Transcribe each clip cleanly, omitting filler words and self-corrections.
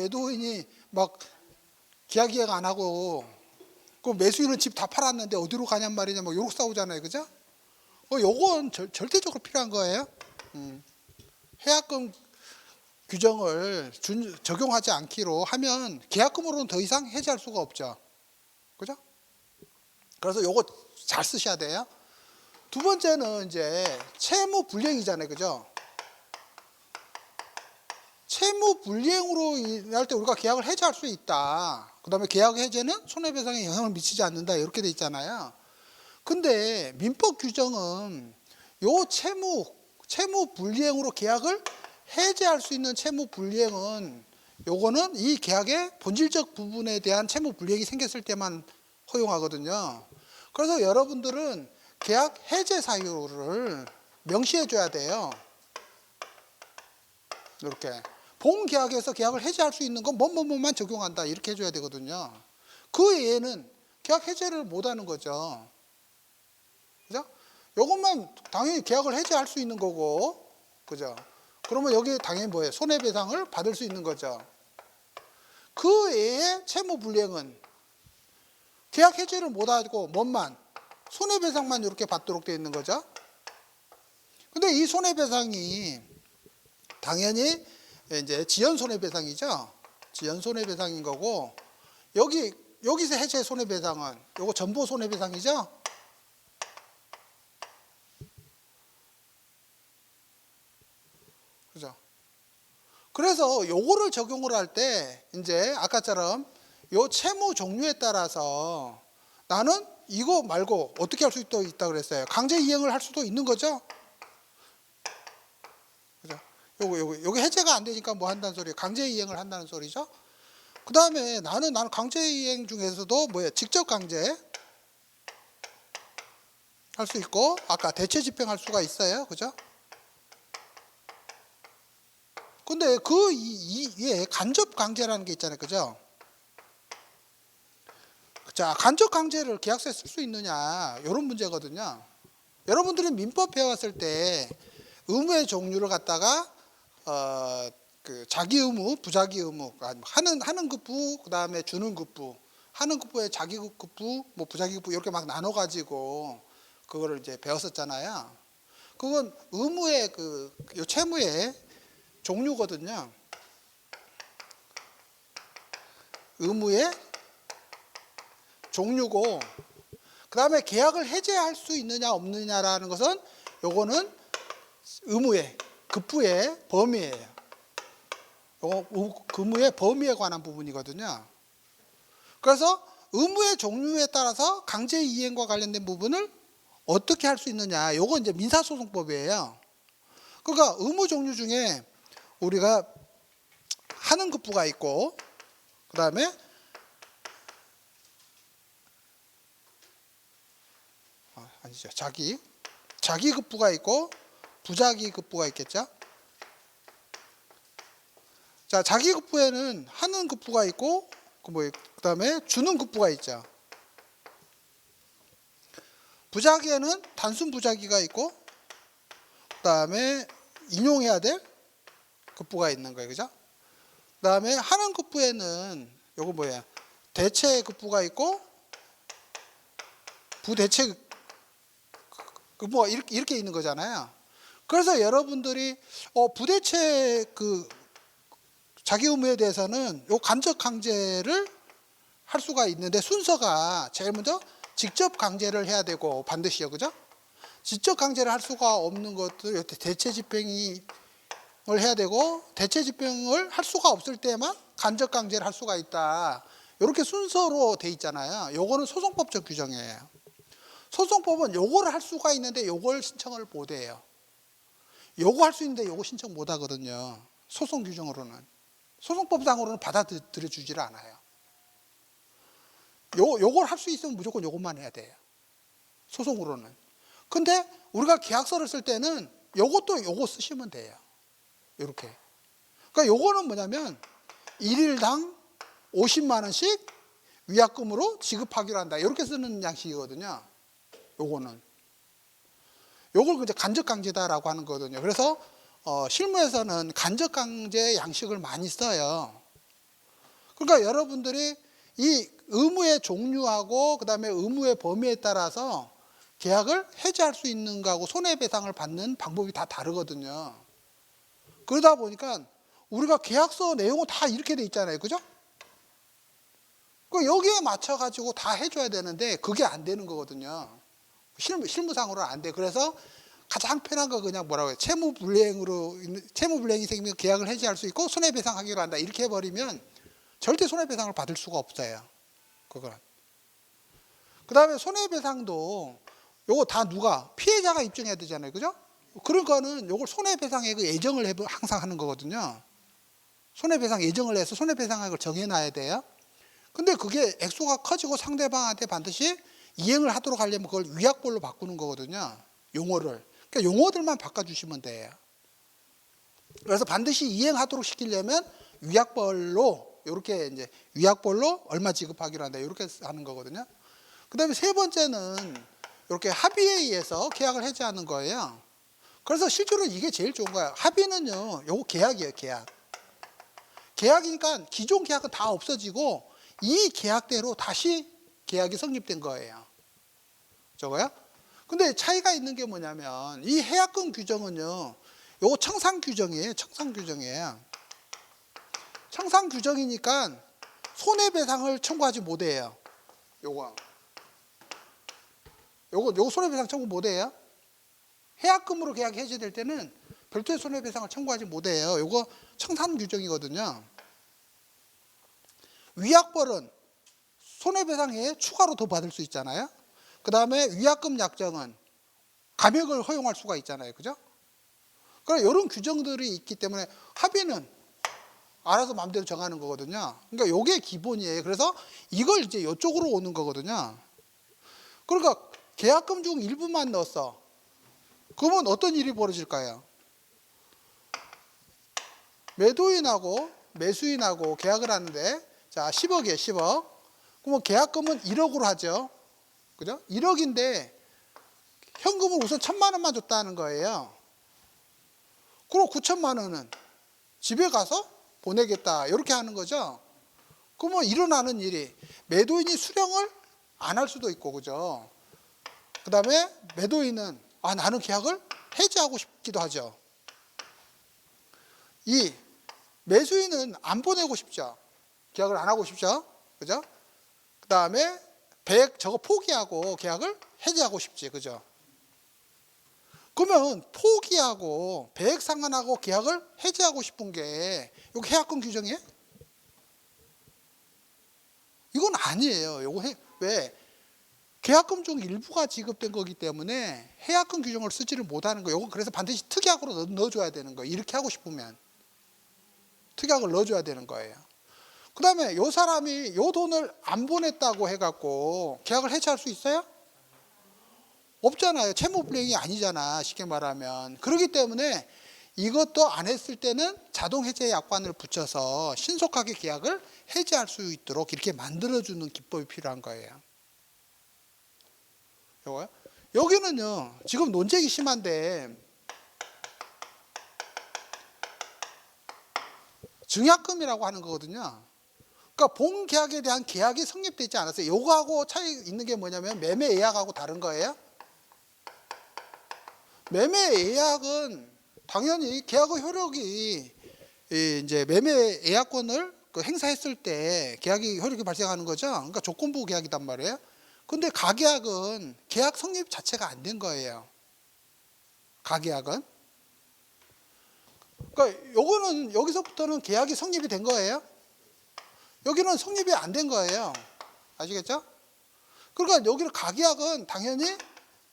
매도인이 막 계약 이행 안 하고 그 매수인은 집 다 팔았는데 어디로 가냔 말이냐 막 요렇게 싸우잖아요, 그죠? 요건 절대적으로 필요한 거예요. 해약금 규정을 적용하지 않기로 하면 계약금으로는 더 이상 해지할 수가 없죠, 그죠? 그래서 요거 잘 쓰셔야 돼요. 두 번째는 이제 채무 불이행이잖아요, 그죠? 채무 불이행으로 인할 때 우리가 계약을 해지할 수 있다. 그 다음에 계약 해제는 손해배상에 영향을 미치지 않는다, 이렇게 돼 있잖아요. 근데 민법 규정은 요 채무 불이행으로 계약을 해제할 수 있는 채무 불이행은 요거는 이 계약의 본질적 부분에 대한 채무 불이행이 생겼을 때만 허용하거든요. 그래서 여러분들은 계약 해제 사유를 명시해 줘야 돼요. 이렇게 본 계약에서 계약을 해제할 수 있는 건 뭐만 적용한다, 이렇게 해줘야 되거든요. 그 외에는 계약 해제를 못 하는 거죠, 그죠? 이것만 당연히 계약을 해제할 수 있는 거고, 그죠? 그러면 여기 당연히 뭐예요? 손해배상을 받을 수 있는 거죠. 그 외에 채무 불이행은 계약 해제를 못 하고 뭐만 손해배상만 이렇게 받도록 되어 있는 거죠. 근데 이 손해배상이 당연히 이제 지연 손해배상이죠. 지연 손해배상인 거고, 여기서 해제 손해배상은 요거 전보 손해배상이죠. 그죠? 그래서 요거를 적용을 할 때 이제 아까처럼 요 채무 종류에 따라서 나는 이거 말고 어떻게 할 수 있다 그랬어요? 강제 이행을 할 수도 있는 거죠. 그죠? 요거 해제가 안 되니까 뭐 한다는 소리예요? 강제 이행을 한다는 소리죠. 그 다음에 나는 강제 이행 중에서도 뭐예요? 직접 강제 할 수 있고, 아까 대체 집행할 수가 있어요, 그죠? 근데 그 이에 간접 강제라는 게 있잖아요, 그죠? 자, 간접 강제를 계약서에 쓸 수 있느냐, 이런 문제거든요. 여러분들이 민법 배워왔을 때 의무의 종류를 갖다가 그 자기 의무, 부자기 의무, 하는 급부, 그 다음에 주는 급부, 하는 급부에 자기 급부, 뭐 부자기 급부 이렇게 막 나눠 가지고 그거를 이제 배웠었잖아요. 그건 의무의 요 채무의 종류거든요. 의무의 종류고, 그 다음에 계약을 해제할 수 있느냐 없느냐라는 것은 요거는 의무의 급부의 범위예요. 요거 의무의 범위에 관한 부분이거든요. 그래서 의무의 종류에 따라서 강제 이행과 관련된 부분을 어떻게 할 수 있느냐, 요거 이제 민사소송법이에요. 그러니까 의무 종류 중에 우리가 하는 급부가 있고, 그 다음에 아니죠, 자기 급부가 있고 부자기 급부가 있겠죠. 자, 자기 급부에는 하는 급부가 있고 그 다음에 주는 급부가 있죠. 부자기에는 단순 부자기가 있고, 그 다음에 인용해야 될 급부가 있는 거예요, 그죠? 그 다음에 하는 급부에는 요거 뭐예요? 대체 급부가 있고 부대체 급부가 이렇게 있는 거잖아요. 그래서 여러분들이 부대체 자기 의무에 대해서는 요 간접 강제를 할 수가 있는데, 순서가 제일 먼저 직접 강제를 해야 되고 반드시요, 그죠? 직접 강제를 할 수가 없는 것들 대체 집행을 해야 되고, 대체 집행을 할 수가 없을 때만 간접 강제를 할 수가 있다, 이렇게 순서로 돼 있잖아요. 요거는 소송법적 규정이에요. 소송법은 요거를 할 수가 있는데 요걸 신청을 못 해요. 요거 할 수 있는데 요거 신청 못 하거든요. 소송 규정으로는. 소송법상으로는 받아들여 주지를 않아요. 요걸 할 수 있으면 무조건 요것만 해야 돼요, 소송으로는. 근데 우리가 계약서를 쓸 때는 요거 쓰시면 돼요, 요렇게. 그러니까 요거는 뭐냐면 1일당 50만 원씩 위약금으로 지급하기로 한다, 이렇게 쓰는 양식이거든요. 요거는 요걸 이제 간접 강제다라고 하는 거거든요. 그래서 실무에서는 간접 강제 양식을 많이 써요. 그러니까 여러분들이 이 의무의 종류하고 그다음에 의무의 범위에 따라서 계약을 해지할 수 있는 거하고 손해배상을 받는 방법이 다 다르거든요. 그러다 보니까 우리가 계약서 내용은 다 이렇게 돼 있잖아요. 그죠? 여기에 맞춰 가지고 다 해줘야 되는데 그게 안 되는 거거든요. 실무상으로는 안 돼. 그래서 가장 편한 거 그냥 뭐라고 해요? 채무불이행이 생기면 계약을 해지할 수 있고 손해배상하기로 한다. 이렇게 해버리면 절대 손해배상을 받을 수가 없어요. 그거는. 그 다음에 손해배상도 요거 다 누가? 피해자가 입증해야 되잖아요. 그죠? 그런 거는 요걸 손해배상액을 예정을 항상 하는 거거든요. 손해배상 예정을 해서 손해배상액을 정해놔야 돼요. 근데 그게 액수가 커지고 상대방한테 반드시 이행을 하도록 하려면 그걸 위약벌로 바꾸는 거거든요. 용어를. 그러니까 용어들만 바꿔주시면 돼요. 그래서 반드시 이행하도록 시키려면 위약벌로 이렇게 이제 위약벌로 얼마 지급하기로 한다. 이렇게 하는 거거든요. 그다음에 세 번째는 이렇게 합의에 의해서 계약을 해지하는 거예요. 그래서 실제로 이게 제일 좋은 거예요. 합의는요, 요거 계약이에요, 계약. 계약이니까 기존 계약은 다 없어지고 이 계약대로 다시 계약이 성립된 거예요. 저거요? 근데 차이가 있는 게 뭐냐면 이 해약금 규정은요, 요거 청산 규정이에요. 청산 규정이에요. 청산 규정이니까 손해배상을 청구하지 못해요. 요거 손해배상 청구 못해요. 해약금으로 계약이 해지될 때는 별도의 손해배상을 청구하지 못해요. 요거 청산 규정이거든요. 위약벌은 손해배상에 추가로 더 받을 수 있잖아요. 그 다음에 위약금 약정은 감액을 허용할 수가 있잖아요. 그죠? 그러니까 이런 규정들이 있기 때문에 합의는 알아서 마음대로 정하는 거거든요. 그러니까 요게 기본이에요. 그래서 이걸 이제 이쪽으로 오는 거거든요. 그러니까 계약금 중 일부만 넣었어. 그러면 어떤 일이 벌어질까요? 매도인하고 매수인하고 계약을 하는데, 자, 10억이에요, 10억. 그러면 계약금은 1억으로 하죠. 그죠? 1억인데 현금을 우선 1,000만 원만 줬다는 거예요. 그리고 9천만 원은 집에 가서 보내겠다. 이렇게 하는 거죠. 그러면 일어나는 일이 매도인이 수령을 안 할 수도 있고, 그죠? 그 다음에 매도인은 나는 계약을 해지하고 싶기도 하죠. 이 매수인은 안 보내고 싶죠. 계약을 안 하고 싶죠. 그죠? 그 다음에 저거 포기하고 계약을 해지하고 싶지. 그죠? 그러면 포기하고 배액 상환하고 계약을 해지하고 싶은 게 이거 해약금 규정이에요? 이건 아니에요. 왜? 계약금 중 일부가 지급된 거기 때문에 해약금 규정을 쓰지를 못하는 거예요. 이건 그래서 반드시 특약으로 넣어줘야 되는 거예요. 이렇게 하고 싶으면 특약을 넣어줘야 되는 거예요. 그 다음에 이 사람이 이 돈을 안 보냈다고 해갖고 계약을 해지할 수 있어요? 없잖아요. 채무불이행이 아니잖아, 쉽게 말하면. 그렇기 때문에 이것도 안 했을 때는 자동해제 약관을 붙여서 신속하게 계약을 해지할 수 있도록 이렇게 만들어주는 기법이 필요한 거예요. 요거요? 여기는요, 지금 논쟁이 심한데 증약금이라고 하는 거거든요. 그러니까 본 계약에 대한 계약이 성립되지 않았어요. 요거하고 차이 있는 게 뭐냐면 매매 예약하고 다른 거예요. 매매 예약은 당연히 계약의 효력이 이제 매매 예약권을 행사했을 때 계약이 효력이 발생하는 거죠. 그러니까 조건부 계약이단 말이에요. 근데 가계약은 계약 성립 자체가 안 된 거예요. 가계약은. 그러니까 요거는 여기서부터는 계약이 성립이 된 거예요. 여기는 성립이 안 된 거예요. 아시겠죠? 그러니까 여기는 가계약은 당연히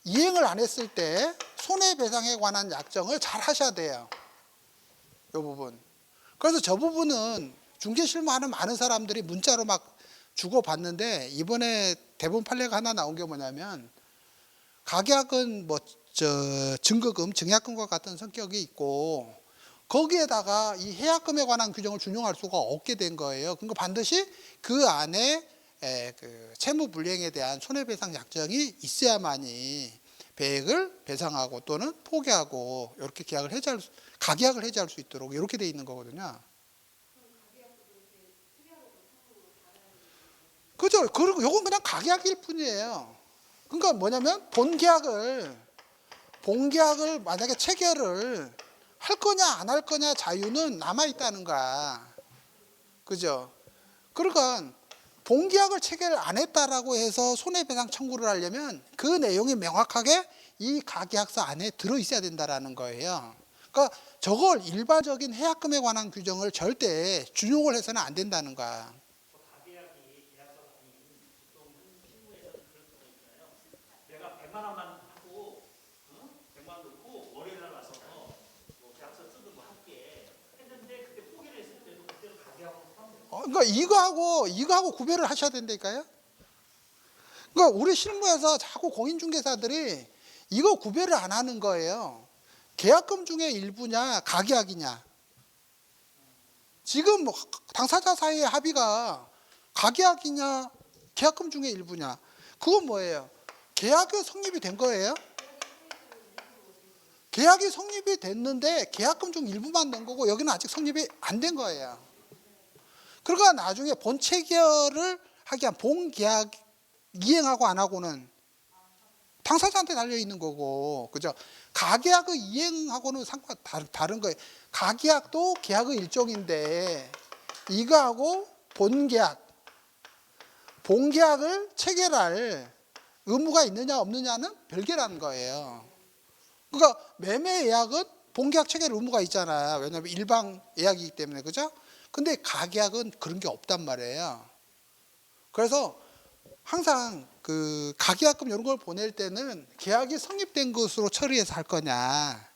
이행을 안 했을 때 손해배상에 관한 약정을 잘 하셔야 돼요. 이 부분. 그래서 저 부분은 중개실무하는 많은 사람들이 문자로 막 주고받는데 이번에 대법원 판례가 하나 나온 게 뭐냐면 가계약은 증거금, 증약금과 같은 성격이 있고 거기에다가 이 해약금에 관한 규정을 준용할 수가 없게 된 거예요. 그러니까 반드시 그 안에 그 채무불이행에 대한 손해배상 약정이 있어야만이 배액을 배상하고 또는 포기하고 이렇게 가계약을 해지할 수 있도록 이렇게 돼 있는 거거든요. 그죠? 그리고 요건 그냥 가계약일 뿐이에요. 그러니까 뭐냐면 본계약을 만약에 체결을 할 거냐 안 할 거냐 자유는 남아 있다는 거야. 그죠? 그러니까 본계약을 체결 안 했다라고 해서 손해배상 청구를 하려면 그 내용이 명확하게 이 가계약서 안에 들어 있어야 된다라는 거예요. 그러니까 저걸 일반적인 해약금에 관한 규정을 절대 준용을 해서는 안 된다는 거야. 가계약이 계약서 같은 경우는 보통 실무에서는 그럴 수가 있잖아요. 내가 100만 원만 하고 100만 원 넣고 월요일 날 와서 뭐 계약서 쓰고 뭐 할게 했는데 그때 포기를 했을 때도 그때는 가계약으로 포함돼요. 그러니까 이거하고 구별을 하셔야 된다니까요. 그러니까 우리 실무에서 자꾸 공인중개사들이 이거 구별을 안 하는 거예요. 계약금 중에 일부냐 가계약이냐. 지금 뭐 당사자 사이의 합의가 가계약이냐 계약금 중에 일부냐. 그건 뭐예요? 계약이 성립이 된 거예요. 계약이 성립이 됐는데 계약금 중 일부만 낸 거고 여기는 아직 성립이 안 된 거예요. 그러니까 나중에 본체결을 하기 위한 본계약 이행하고 안 하고는 당사자한테 달려 있는 거고, 그죠? 가계약의 이행하고는 다른 거예요. 가계약도 계약의 일종인데 이거하고 본계약을 체결할 의무가 있느냐 없느냐는 별개라는 거예요. 그러니까 매매 예약은 본계약 체결 의무가 있잖아요. 왜냐하면 일방 예약이기 때문에, 그죠? 근데 가계약은 그런 게 없단 말이에요. 그래서 항상 그 가계약금 이런 걸 보낼 때는 계약이 성립된 것으로 처리해서 할 거냐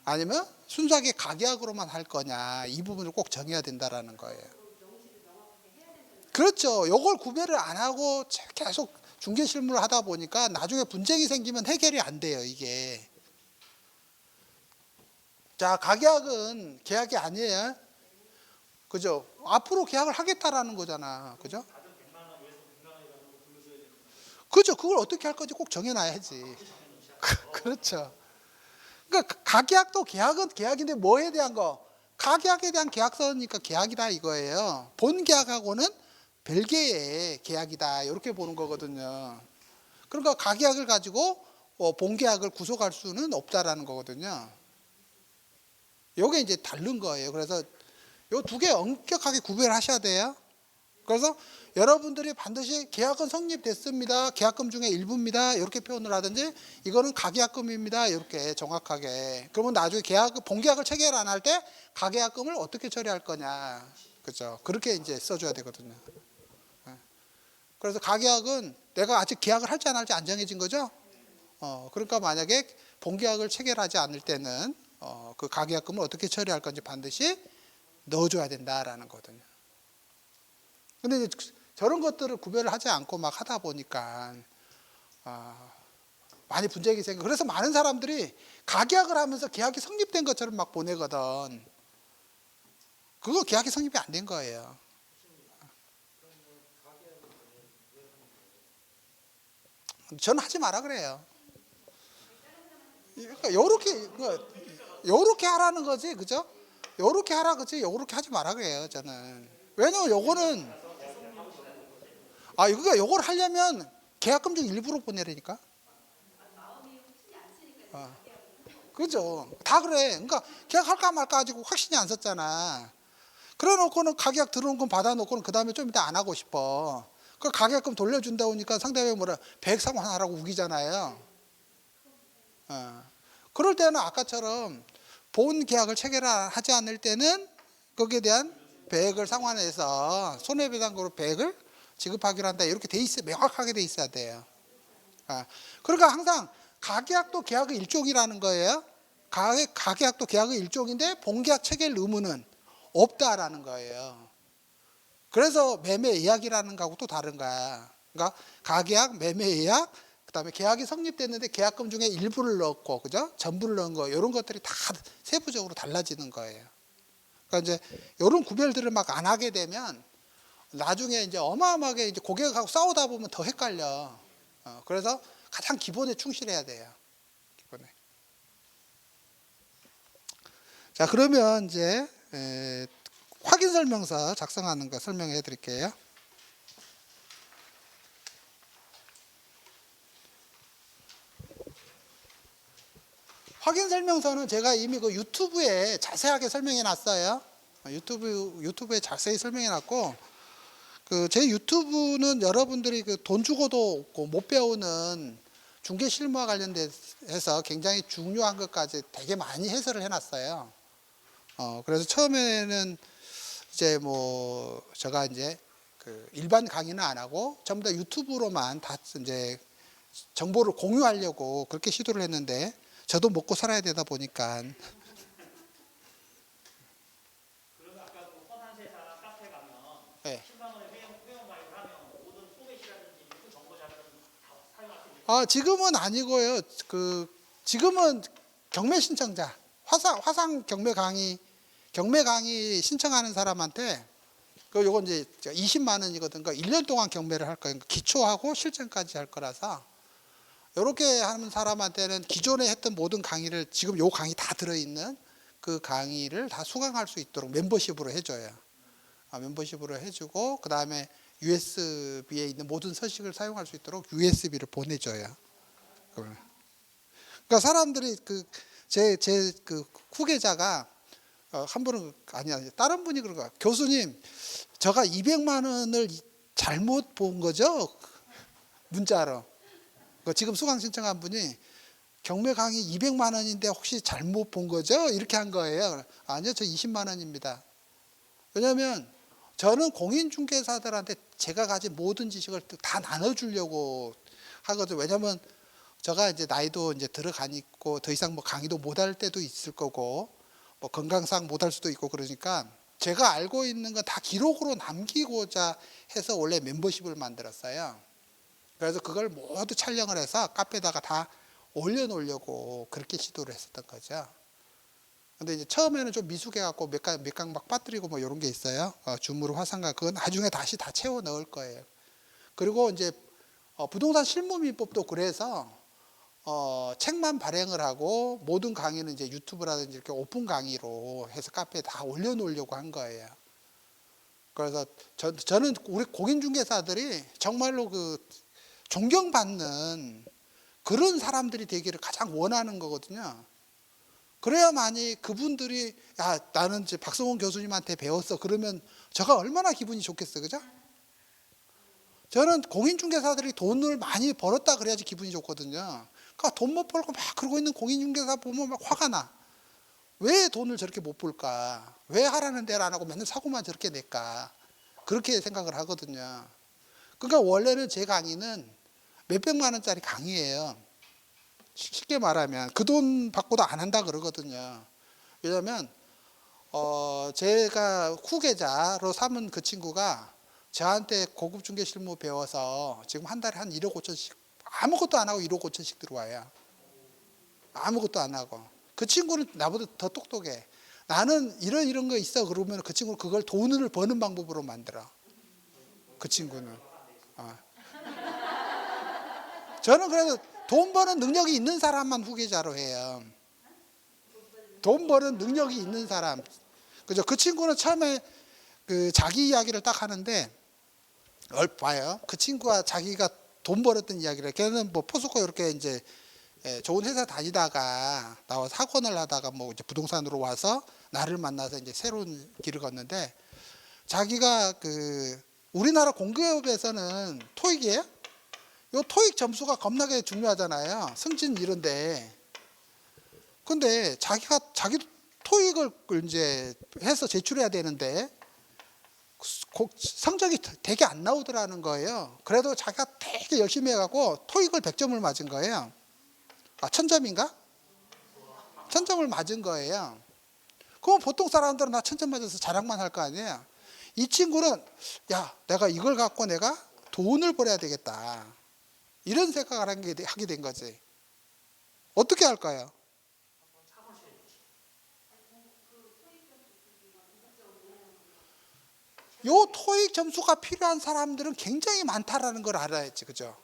아니면 순수하게 가계약으로만 할 거냐 이 부분을 꼭 정해야 된다라는 거예요. 그렇죠. 이걸 구별을 안 하고 계속 중개 실무를 하다 보니까 나중에 분쟁이 생기면 해결이 안 돼요, 이게. 자, 가계약은 계약이 아니에요. 그죠? 앞으로 계약을 하겠다라는 거잖아. 그죠? 그죠? 그걸 어떻게 할 건지 꼭 정해놔야지. 그렇죠. 그러니까 가계약도 계약은 계약인데 뭐에 대한 거? 가계약에 대한 계약서니까 계약이다 이거예요. 본 계약하고는 별개의 계약이다 이렇게 보는 거거든요. 그러니까 가계약을 가지고 본 계약을 구속할 수는 없다라는 거거든요. 요게 이제 다른 거예요. 그래서 요 두 개 엄격하게 구별하셔야 돼요. 그래서 여러분들이 반드시 계약은 성립됐습니다. 계약금 중에 일부입니다. 이렇게 표현을 하든지 이거는 가계약금입니다. 이렇게 정확하게. 그러면 나중에 본계약을 체결 안 할 때 가계약금을 어떻게 처리할 거냐. 그죠? 그렇게 이제 써줘야 되거든요. 그래서 가계약은 내가 아직 계약을 할지 안 할지 안 정해진 거죠? 그러니까 만약에 본계약을 체결하지 않을 때는 그 가계약금을 어떻게 처리할 건지 반드시 넣어줘야 된다라는 거거든요. 근데 이제 저런 것들을 구별을 하지 않고 막 하다 보니까 많이 분쟁이 생겨. 그래서 많은 사람들이 가계약을 하면서 계약이 성립된 것처럼 막 보내거든. 그거 계약이 성립이 안 된 거예요. 저는 하지 마라 그래요. 그러니까 요렇게 하라는 거지, 그죠? 요렇게 하라 그지, 요렇게 하지 마라 그래요, 저는. 왜냐면 요거는 그러니까 요걸 하려면 계약금 중 일부로 보내라니까. 그죠? 다 그래. 그러니까 계약할까 말까 가지고 확신이 안 섰잖아. 그래 놓고는 가계약 들어온 건 받아놓고는 그 다음에 좀 이따 안 하고 싶어. 그 가계약금 돌려준다 보니까 상대방이 뭐라 배액상환하라고 우기잖아요. 그럴 때는 아까처럼 본 계약을 체결하지 않을 때는 거기에 대한 배액을 상환해서 손해배상으로 배액을 지급하기로 한다. 이렇게 돼 있어, 명확하게 돼 있어야 돼요. 그러니까 항상 가계약도 계약의 일종이라는 거예요. 가계약도 계약의 일종인데 본계약 체결 의무는 없다라는 거예요. 그래서 매매 예약이라는 거하고 또 다른 거야. 그러니까 가계약, 매매 예약, 그다음에 계약이 성립됐는데 계약금 중에 일부를 넣었고, 그죠? 전부를 넣은 거, 이런 것들이 다 세부적으로 달라지는 거예요. 그러니까 이제 이런 구별들을 막 안 하게 되면 나중에 이제 어마어마하게 이제 고객하고 싸우다 보면 더 헷갈려. 그래서 가장 기본에 충실해야 돼요. 기본에. 자, 그러면 이제 확인 설명서 작성하는 거 설명해 드릴게요. 확인 설명서는 제가 이미 그 유튜브에 자세하게 설명해 놨어요. 유튜브에 자세히 설명해 놨고, 그 제 유튜브는 여러분들이 그 돈 주고도 못 배우는 중개 실무와 관련돼서 굉장히 중요한 것까지 되게 많이 해설을 해놨어요. 그래서 처음에는 이제 뭐 제가 이제 그 일반 강의는 안 하고 전부 다 유튜브로만 다 이제 정보를 공유하려고 그렇게 시도를 했는데, 저도 먹고 살아야 되다 보니까. 그래서 아까 그 헌한세사 카페 가면 네. 10만 원에 회원 가입을 하면 모든 포맷이라든지 모든 정보 자료를 다 사용할 수 있는. 지금은 아니고요. 지금은 경매 신청자, 화상 경매 강의 신청하는 사람한테 요건 이제 20만 원이거든. 그러니까 1년 동안 경매를 할 거예요. 기초하고 실전까지 할 거라서, 이렇게 하는 사람한테는 기존에 했던 모든 강의를, 지금 요 강의 다 들어있는 그 강의를 다 수강할 수 있도록 멤버십으로 해줘요. 멤버십으로 해주고, 그 다음에 USB에 있는 모든 서식을 사용할 수 있도록 USB를 보내줘요. 그러니까 사람들이 제 후계자가 한 분은 아니야, 다른 분이 그런 거야. 교수님, 제가 200만 원을 잘못 본 거죠? 문자로. 지금 수강 신청한 분이 경매 강의 200만 원인데 혹시 잘못 본 거죠? 이렇게 한 거예요. 아니요, 저 20만 원입니다. 왜냐하면 저는 공인중개사들한테 제가 가진 모든 지식을 다 나눠주려고 하거든요. 왜냐하면 제가 이제 나이도 이제 들어가니까 더 이상 뭐 강의도 못 할 때도 있을 거고, 뭐 건강상 못 할 수도 있고, 그러니까 제가 알고 있는 건 다 기록으로 남기고자 해서 원래 멤버십을 만들었어요. 그래서 그걸 모두 촬영을 해서 카페에다가 다 올려놓으려고 그렇게 시도를 했었던 거죠. 근데 이제 처음에는 좀 미숙해갖고 몇 강 막 빠뜨리고 뭐 이런 게 있어요. 줌으로 화상과 그건 나중에 다시 다 채워 넣을 거예요. 그리고 이제 부동산 실무민법도 그래서 책만 발행을 하고 모든 강의는 이제 유튜브라든지 이렇게 오픈 강의로 해서 카페에 다 올려놓으려고 한 거예요. 그래서 저는 우리 공인중개사들이 정말로 존경받는 그런 사람들이 되기를 가장 원하는 거거든요. 그래야만이 그분들이, 야, 나는 이제 박성훈 교수님한테 배웠어, 그러면 제가 얼마나 기분이 좋겠어요, 그죠? 저는 공인중개사들이 돈을 많이 벌었다 그래야지 기분이 좋거든요. 그러니까 돈 못 벌고 막 그러고 있는 공인중개사 보면 막 화가 나. 왜 돈을 저렇게 못 벌까? 왜 하라는 대로 안 하고 맨날 사고만 저렇게 낼까? 그렇게 생각을 하거든요. 그러니까 원래는 제 강의는 몇백만 원짜리 강의예요. 쉽게 말하면 그 돈 받고도 안 한다 그러거든요. 왜냐하면 제가 후계자로 삼은 그 친구가 저한테 고급 중개 실무 배워서 지금 한 달에 한 1억 5천씩 아무것도 안 하고 1억 5천씩 들어와요. 아무것도 안 하고. 그 친구는 나보다 더 똑똑해. 나는 이런 거 있어 그러면 그 친구는 그걸 돈을 버는 방법으로 만들어. 그 친구는. 저는 그래도 돈 버는 능력이 있는 사람만 후계자로 해요. 돈 버는 능력이 있는 사람. 그죠? 그 친구는 처음에 자기 이야기를 딱 하는데, 봐요. 그 친구가 자기가 돈 벌었던 이야기를, 걔는 뭐 포스코 이렇게 이제 좋은 회사 다니다가 나와서 학원을 하다가 뭐 이제 부동산으로 와서 나를 만나서 이제 새로운 길을 걷는데, 자기가 우리나라 공기업에서는 토익이에요? 요 토익 점수가 겁나게 중요하잖아요. 승진 이런데. 근데 자기도 토익을 이제 해서 제출해야 되는데 성적이 되게 안 나오더라는 거예요. 그래도 자기가 되게 열심히 해갖고 토익을 100점을 맞은 거예요. 1000점인가? 1000점을 맞은 거예요. 그럼 보통 사람들은 나 1000점 맞아서 자랑만 할 거 아니에요. 이 친구는, 야, 내가 이걸 갖고 내가 돈을 벌어야 되겠다, 이런 생각을 하게 된 거지. 어떻게 할까요? 요 토익 점수가 필요한 사람들은 굉장히 많다라는 걸 알아야지, 그죠?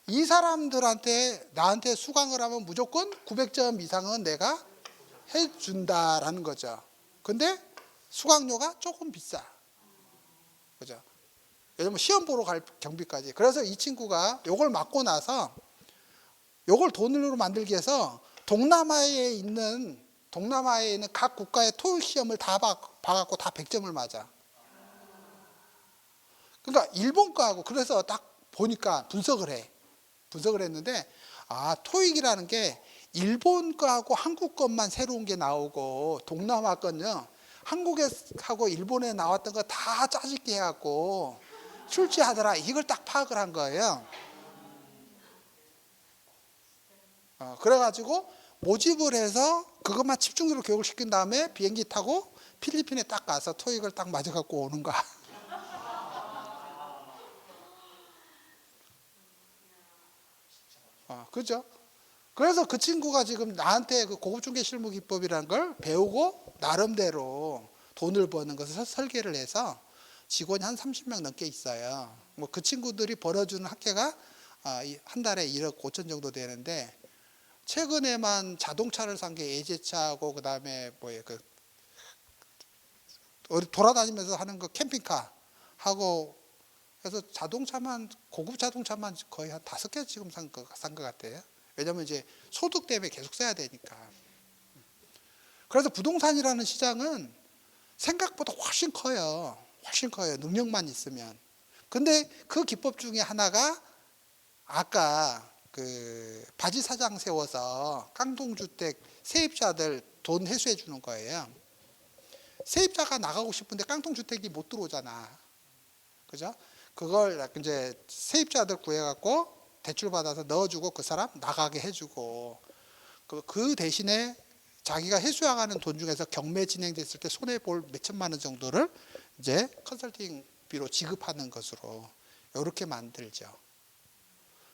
이 사람들한테 나한테 수강을 하면 무조건 900점 이상은 내가 해준다라는 거죠. 근데 수강료가 조금 비싸, 그죠? 왜냐면 시험 보러 갈 경비까지. 그래서 이 친구가 요걸 맞고 나서 요걸 돈으로 만들기 위해서 동남아에 있는 각 국가의 토익 시험을 다 봐갖고 다 100점을 맞아. 그러니까 일본 거하고 그래서 딱 보니까 분석을 했는데 토익이라는 게 일본 거하고 한국 것만 새로운 게 나오고 동남아 건요 한국하고 일본에 나왔던 거 다 짜집게 해갖고 출제하더라. 이걸 딱 파악을 한 거예요. 그래가지고 모집을 해서 그것만 집중적으로 교육을 시킨 다음에 비행기 타고 필리핀에 딱 가서 토익을 딱 맞아갖고 오는 거야. 그죠? 그래서 그 친구가 지금 나한테 그 고급 중개 실무 기법이라는 걸 배우고 나름대로 돈을 버는 것을 설계를 해서 직원이 한 30명 넘게 있어요. 뭐 그 친구들이 벌어주는 학회가 한 달에 1억 5천 정도 되는데 최근에만 자동차를 산 게 예제차하고 그다음에 어디 돌아다니면서 하는 거 캠핑카 하고 그래서 자동차만 고급 자동차만 거의 한 5개 지금 산 것 같아요. 왜냐면 이제 소득 때문에 계속 써야 되니까. 그래서 부동산이라는 시장은 생각보다 훨씬 커요. 훨씬 커요. 능력만 있으면. 근데 그 기법 중에 하나가 아까 그 바지 사장 세워서 깡통주택 세입자들 돈 회수해 주는 거예요. 세입자가 나가고 싶은데 깡통주택이 못 들어오잖아. 그죠? 그걸 이제 세입자들 구해갖고 대출 받아서 넣어주고 그 사람 나가게 해주고 그 대신에 자기가 회수하는 돈 중에서 경매 진행됐을 때 손해 볼 몇천만 원 정도를 이제 컨설팅비로 지급하는 것으로 이렇게 만들죠.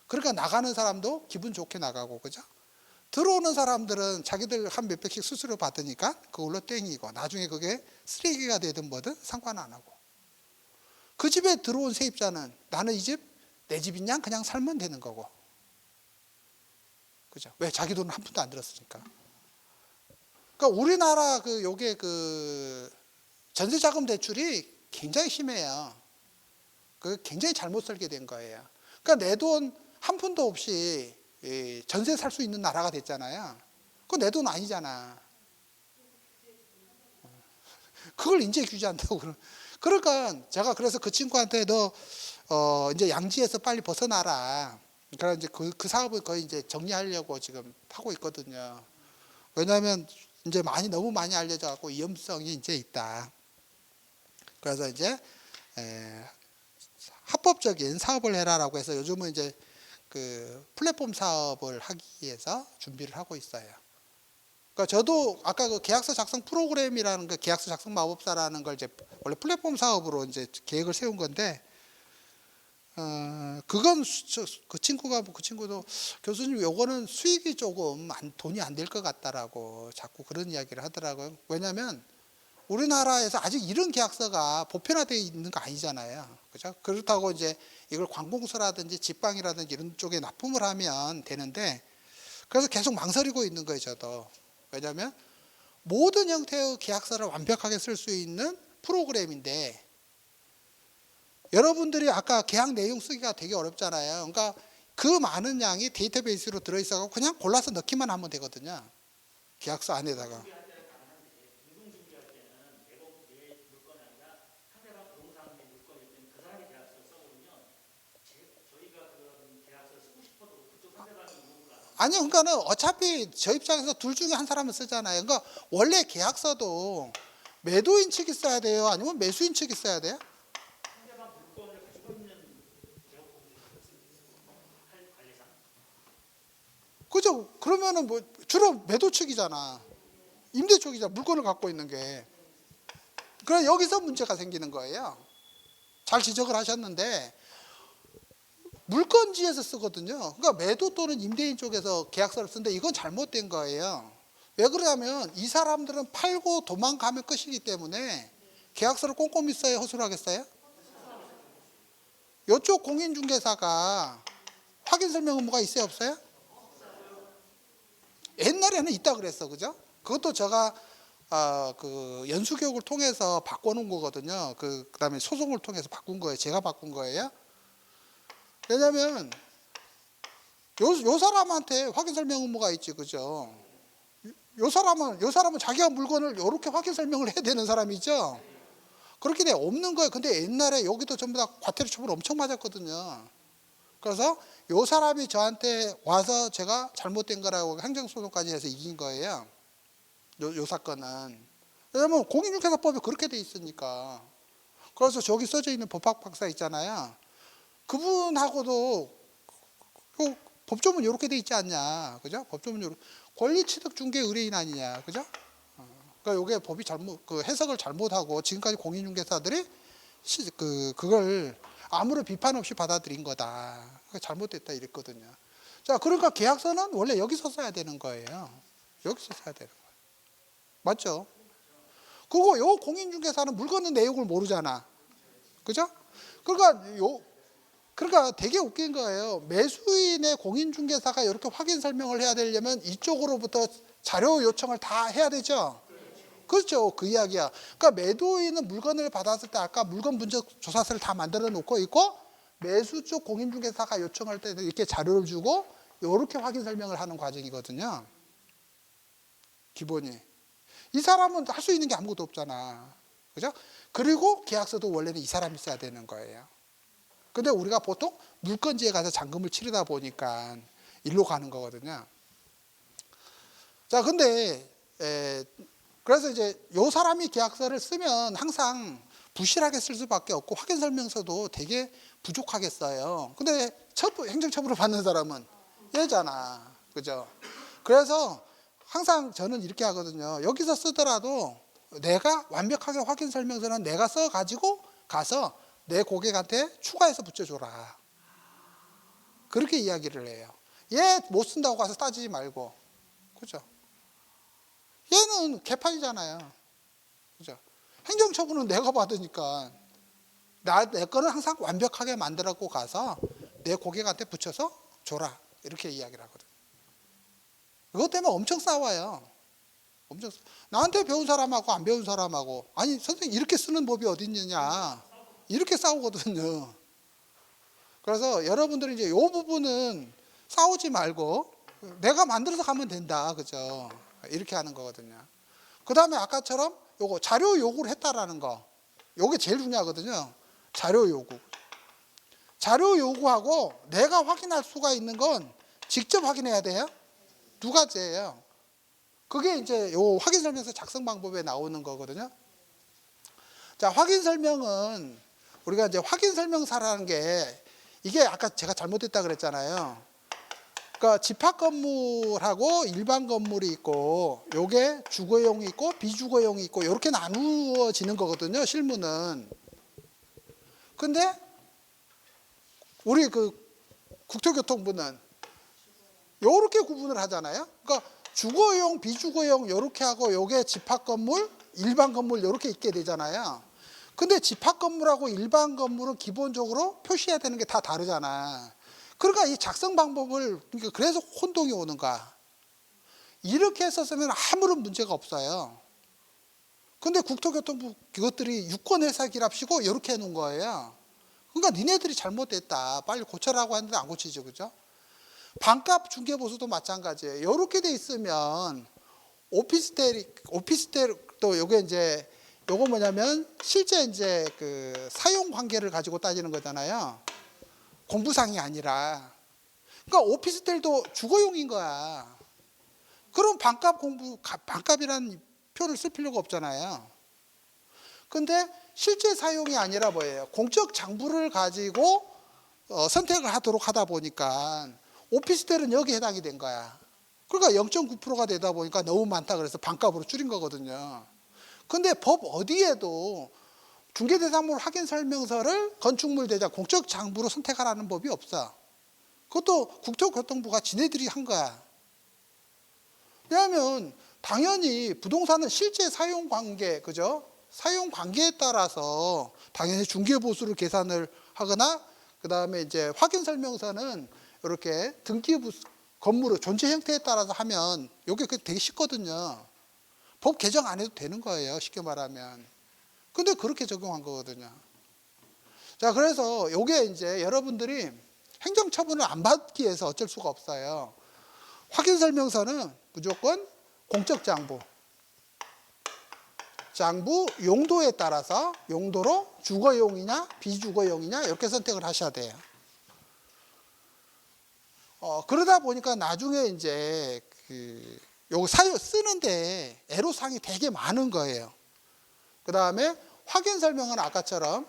그러니까 나가는 사람도 기분 좋게 나가고 그죠? 들어오는 사람들은 자기들 한 몇백씩 수수료 받으니까 그걸로 땡이고 나중에 그게 쓰레기가 되든 뭐든 상관 안 하고 그 집에 들어온 세입자는 나는 이 집 내 집이냐 그냥 살면 되는 거고 그죠? 왜 자기 돈은 한 푼도 안 들었으니까. 그러니까 우리나라 요게 전세자금 대출이 굉장히 심해요. 그 굉장히 잘못 설계된 거예요. 그러니까 내 돈 한 푼도 없이 전세 살 수 있는 나라가 됐잖아요. 그거 내 돈 아니잖아. 그걸 이제 규제한다고 그러니까 제가 그래서 그 친구한테 너 이제 양지에서 빨리 벗어나라. 그러니까 이제 그 사업을 거의 이제 정리하려고 지금 하고 있거든요. 왜냐하면 이제 너무 많이 알려져 갖고 위험성이 이제 있다. 그래서 이제 합법적인 사업을 해라라고 해서 요즘은 이제 그 플랫폼 사업을 하기 위해서 준비를 하고 있어요. 그러니까 저도 아까 그 계약서 작성 프로그램이라는 그 계약서 작성 마법사라는 걸 이제 원래 플랫폼 사업으로 이제 계획을 세운 건데 그건 그 친구도 교수님 요거는 수익이 조금 돈이 안 될 것 같다라고 자꾸 그런 이야기를 하더라고요. 왜냐하면 우리나라에서 아직 이런 계약서가 보편화되어 있는 거 아니잖아요. 그죠? 그렇다고 이제 이걸 관공서라든지 직방이라든지 이런 쪽에 납품을 하면 되는데 그래서 계속 망설이고 있는 거예요, 저도. 왜냐하면 모든 형태의 계약서를 완벽하게 쓸 수 있는 프로그램인데 여러분들이 아까 계약 내용 쓰기가 되게 어렵잖아요. 그러니까 그 많은 양이 데이터베이스로 들어있어서 그냥 골라서 넣기만 하면 되거든요. 계약서 안에다가. 아니요, 그러니까는 어차피 저 입장에서 둘 중에 한 사람은 쓰잖아요. 그러니까 원래 계약서도 매도인 측이 써야 돼요? 아니면 매수인 측이 써야 돼요? 그죠? 그러면은 뭐 주로 매도 측이잖아. 임대 쪽이잖아. 물건을 갖고 있는 게. 그래 여기서 문제가 생기는 거예요. 잘 지적을 하셨는데 물건지에서 쓰거든요. 그러니까 매도 또는 임대인 쪽에서 계약서를 쓰는데 이건 잘못된 거예요. 왜 그러냐면 이 사람들은 팔고 도망가면 끝이기 때문에 계약서를 꼼꼼히 써야 허술하겠어요? 이쪽 공인중개사가 확인 설명 의무가 있어요, 없어요? 옛날에는 있다 그랬어, 그죠? 그것도 제가 그 연수교육을 통해서 바꿔놓은 거거든요. 그다음에 소송을 통해서 바꾼 거예요. 제가 바꾼 거예요. 왜냐하면 요 사람한테 확인 설명 의무가 있지, 그죠? 요 사람은 자기가 물건을 이렇게 확인 설명을 해야 되는 사람이죠. 그렇게 돼 없는 거예요. 근데 옛날에 여기도 전부 다 과태료 처벌 엄청 맞았거든요. 그래서 요 사람이 저한테 와서 제가 잘못된 거라고 행정소송까지 해서 이긴 거예요. 요 사건은. 왜냐면 공인중개사법이 그렇게 돼 있으니까. 그래서 저기 써져 있는 법학 박사 있잖아요. 그분하고도 법조문 이렇게 돼 있지 않냐, 그죠? 법조문 요렇게 권리취득 중개 의뢰인 아니냐, 그죠? 그러니까 요게 법이 해석을 잘못하고 지금까지 공인중개사들이 그걸 아무런 비판 없이 받아들인 거다. 잘못됐다 이랬거든요. 자, 그러니까 계약서는 원래 여기서 써야 되는 거예요. 여기서 써야 되는 거예요. 맞죠? 그리고 요 공인중개사는 물건의 내용을 모르잖아. 그죠? 그러니까 되게 웃긴 거예요. 매수인의 공인중개사가 이렇게 확인 설명을 해야 되려면 이쪽으로부터 자료 요청을 다 해야 되죠. 그렇죠. 그 이야기야. 그러니까 매도인은 물건을 받았을 때 아까 물건 분석 조사서를 다 만들어 놓고 있고 매수 쪽 공인중개사가 요청할 때 이렇게 자료를 주고 이렇게 확인 설명을 하는 과정이거든요. 기본이. 이 사람은 할 수 있는 게 아무것도 없잖아. 그죠? 그리고 계약서도 원래는 이 사람이 써야 되는 거예요. 근데 우리가 보통 물건지에 가서 잔금을 치르다 보니까 일로 가는 거거든요. 자, 근데 그래서 이제 요 사람이 계약서를 쓰면 항상 부실하게 쓸 수밖에 없고 확인 설명서도 되게 부족하게 써요. 근데 행정처벌을 받는 사람은 얘잖아. 그죠? 그래서 항상 저는 이렇게 하거든요. 여기서 쓰더라도 내가 완벽하게 확인 설명서는 내가 써가지고 가서 내 고객한테 추가해서 붙여줘라. 그렇게 이야기를 해요. 얘 못 쓴다고 가서 따지지 말고. 그죠? 얘는 개판이잖아요. 그죠? 행정처분은 내가 받으니까 내 거는 항상 완벽하게 만들었고 가서 내 고객한테 붙여서 줘라. 이렇게 이야기를 하거든. 그것 때문에 엄청 싸워요. 나한테 배운 사람하고 안 배운 사람하고 아니 선생님 이렇게 쓰는 법이 어디 있느냐 이렇게 싸우거든요. 그래서 여러분들이 이제 이 부분은 싸우지 말고 내가 만들어서 가면 된다. 그죠? 이렇게 하는 거거든요. 그 다음에 아까처럼 요거 자료 요구를 했다라는 거. 요게 제일 중요하거든요. 자료 요구. 자료 요구하고 내가 확인할 수가 있는 건 직접 확인해야 돼요. 두 가지예요. 그게 이제 요 확인 설명서 작성 방법에 나오는 거거든요. 자, 확인 설명은 우리가 이제 확인 설명서라는 게 이게 아까 제가 잘못했다 그랬잖아요. 그러니까 집합 건물하고 일반 건물이 있고 요게 주거용이 있고 비주거용이 있고 이렇게 나누어지는 거거든요. 실무는. 근데 우리 국토교통부는 요렇게 구분을 하잖아요. 그러니까 주거용, 비주거용 요렇게 하고 요게 집합 건물, 일반 건물 요렇게 있게 되잖아요. 근데 집합 건물하고 일반 건물은 기본적으로 표시해야 되는 게 다 다르잖아. 그러니까 이 작성 방법을 그래서 혼동이 오는 거야. 이렇게 했었으면 아무런 문제가 없어요. 근데 국토교통부 그것들이 유권해석이랍시고 이렇게 해놓은 거예요. 그러니까 니네들이 잘못됐다. 빨리 고쳐라고 하는데 안 고치죠, 그죠? 반값 중개보수도 마찬가지예요. 이렇게 돼 있으면 오피스텔 또 요게 이제 요거 뭐냐면 실제 이제 그 사용 관계를 가지고 따지는 거잖아요. 공부상이 아니라. 그러니까 오피스텔도 주거용인 거야. 그럼 반값이라는 표를 쓸 필요가 없잖아요. 근데 실제 사용이 아니라 뭐예요? 공적 장부를 가지고 선택을 하도록 하다 보니까 오피스텔은 여기에 해당이 된 거야. 그러니까 0.9%가 되다 보니까 너무 많다 그래서 반값으로 줄인 거거든요. 근데 법 어디에도 중개대상물 확인 설명서를 건축물 대장 공적 장부로 선택하라는 법이 없어. 그것도 국토교통부가 지네들이 한 거야. 왜냐하면 당연히 부동산은 실제 사용 관계, 그죠? 사용 관계에 따라서 당연히 중개보수를 계산을 하거나 그 다음에 이제 확인 설명서는 이렇게 등기 건물의 존재 형태에 따라서 하면 이게 되게 쉽거든요. 법 개정 안 해도 되는 거예요. 쉽게 말하면. 근데 그렇게 적용한 거거든요. 자, 그래서 이게 이제 여러분들이 행정처분을 안 받기 위해서 어쩔 수가 없어요. 확인 설명서는 무조건 공적 장부. 장부 용도에 따라서 용도로 주거용이냐 비주거용이냐 이렇게 선택을 하셔야 돼요. 그러다 보니까 나중에 이제 요거 쓰는데 애로사항이 되게 많은 거예요. 그 다음에 확인 설명은 아까처럼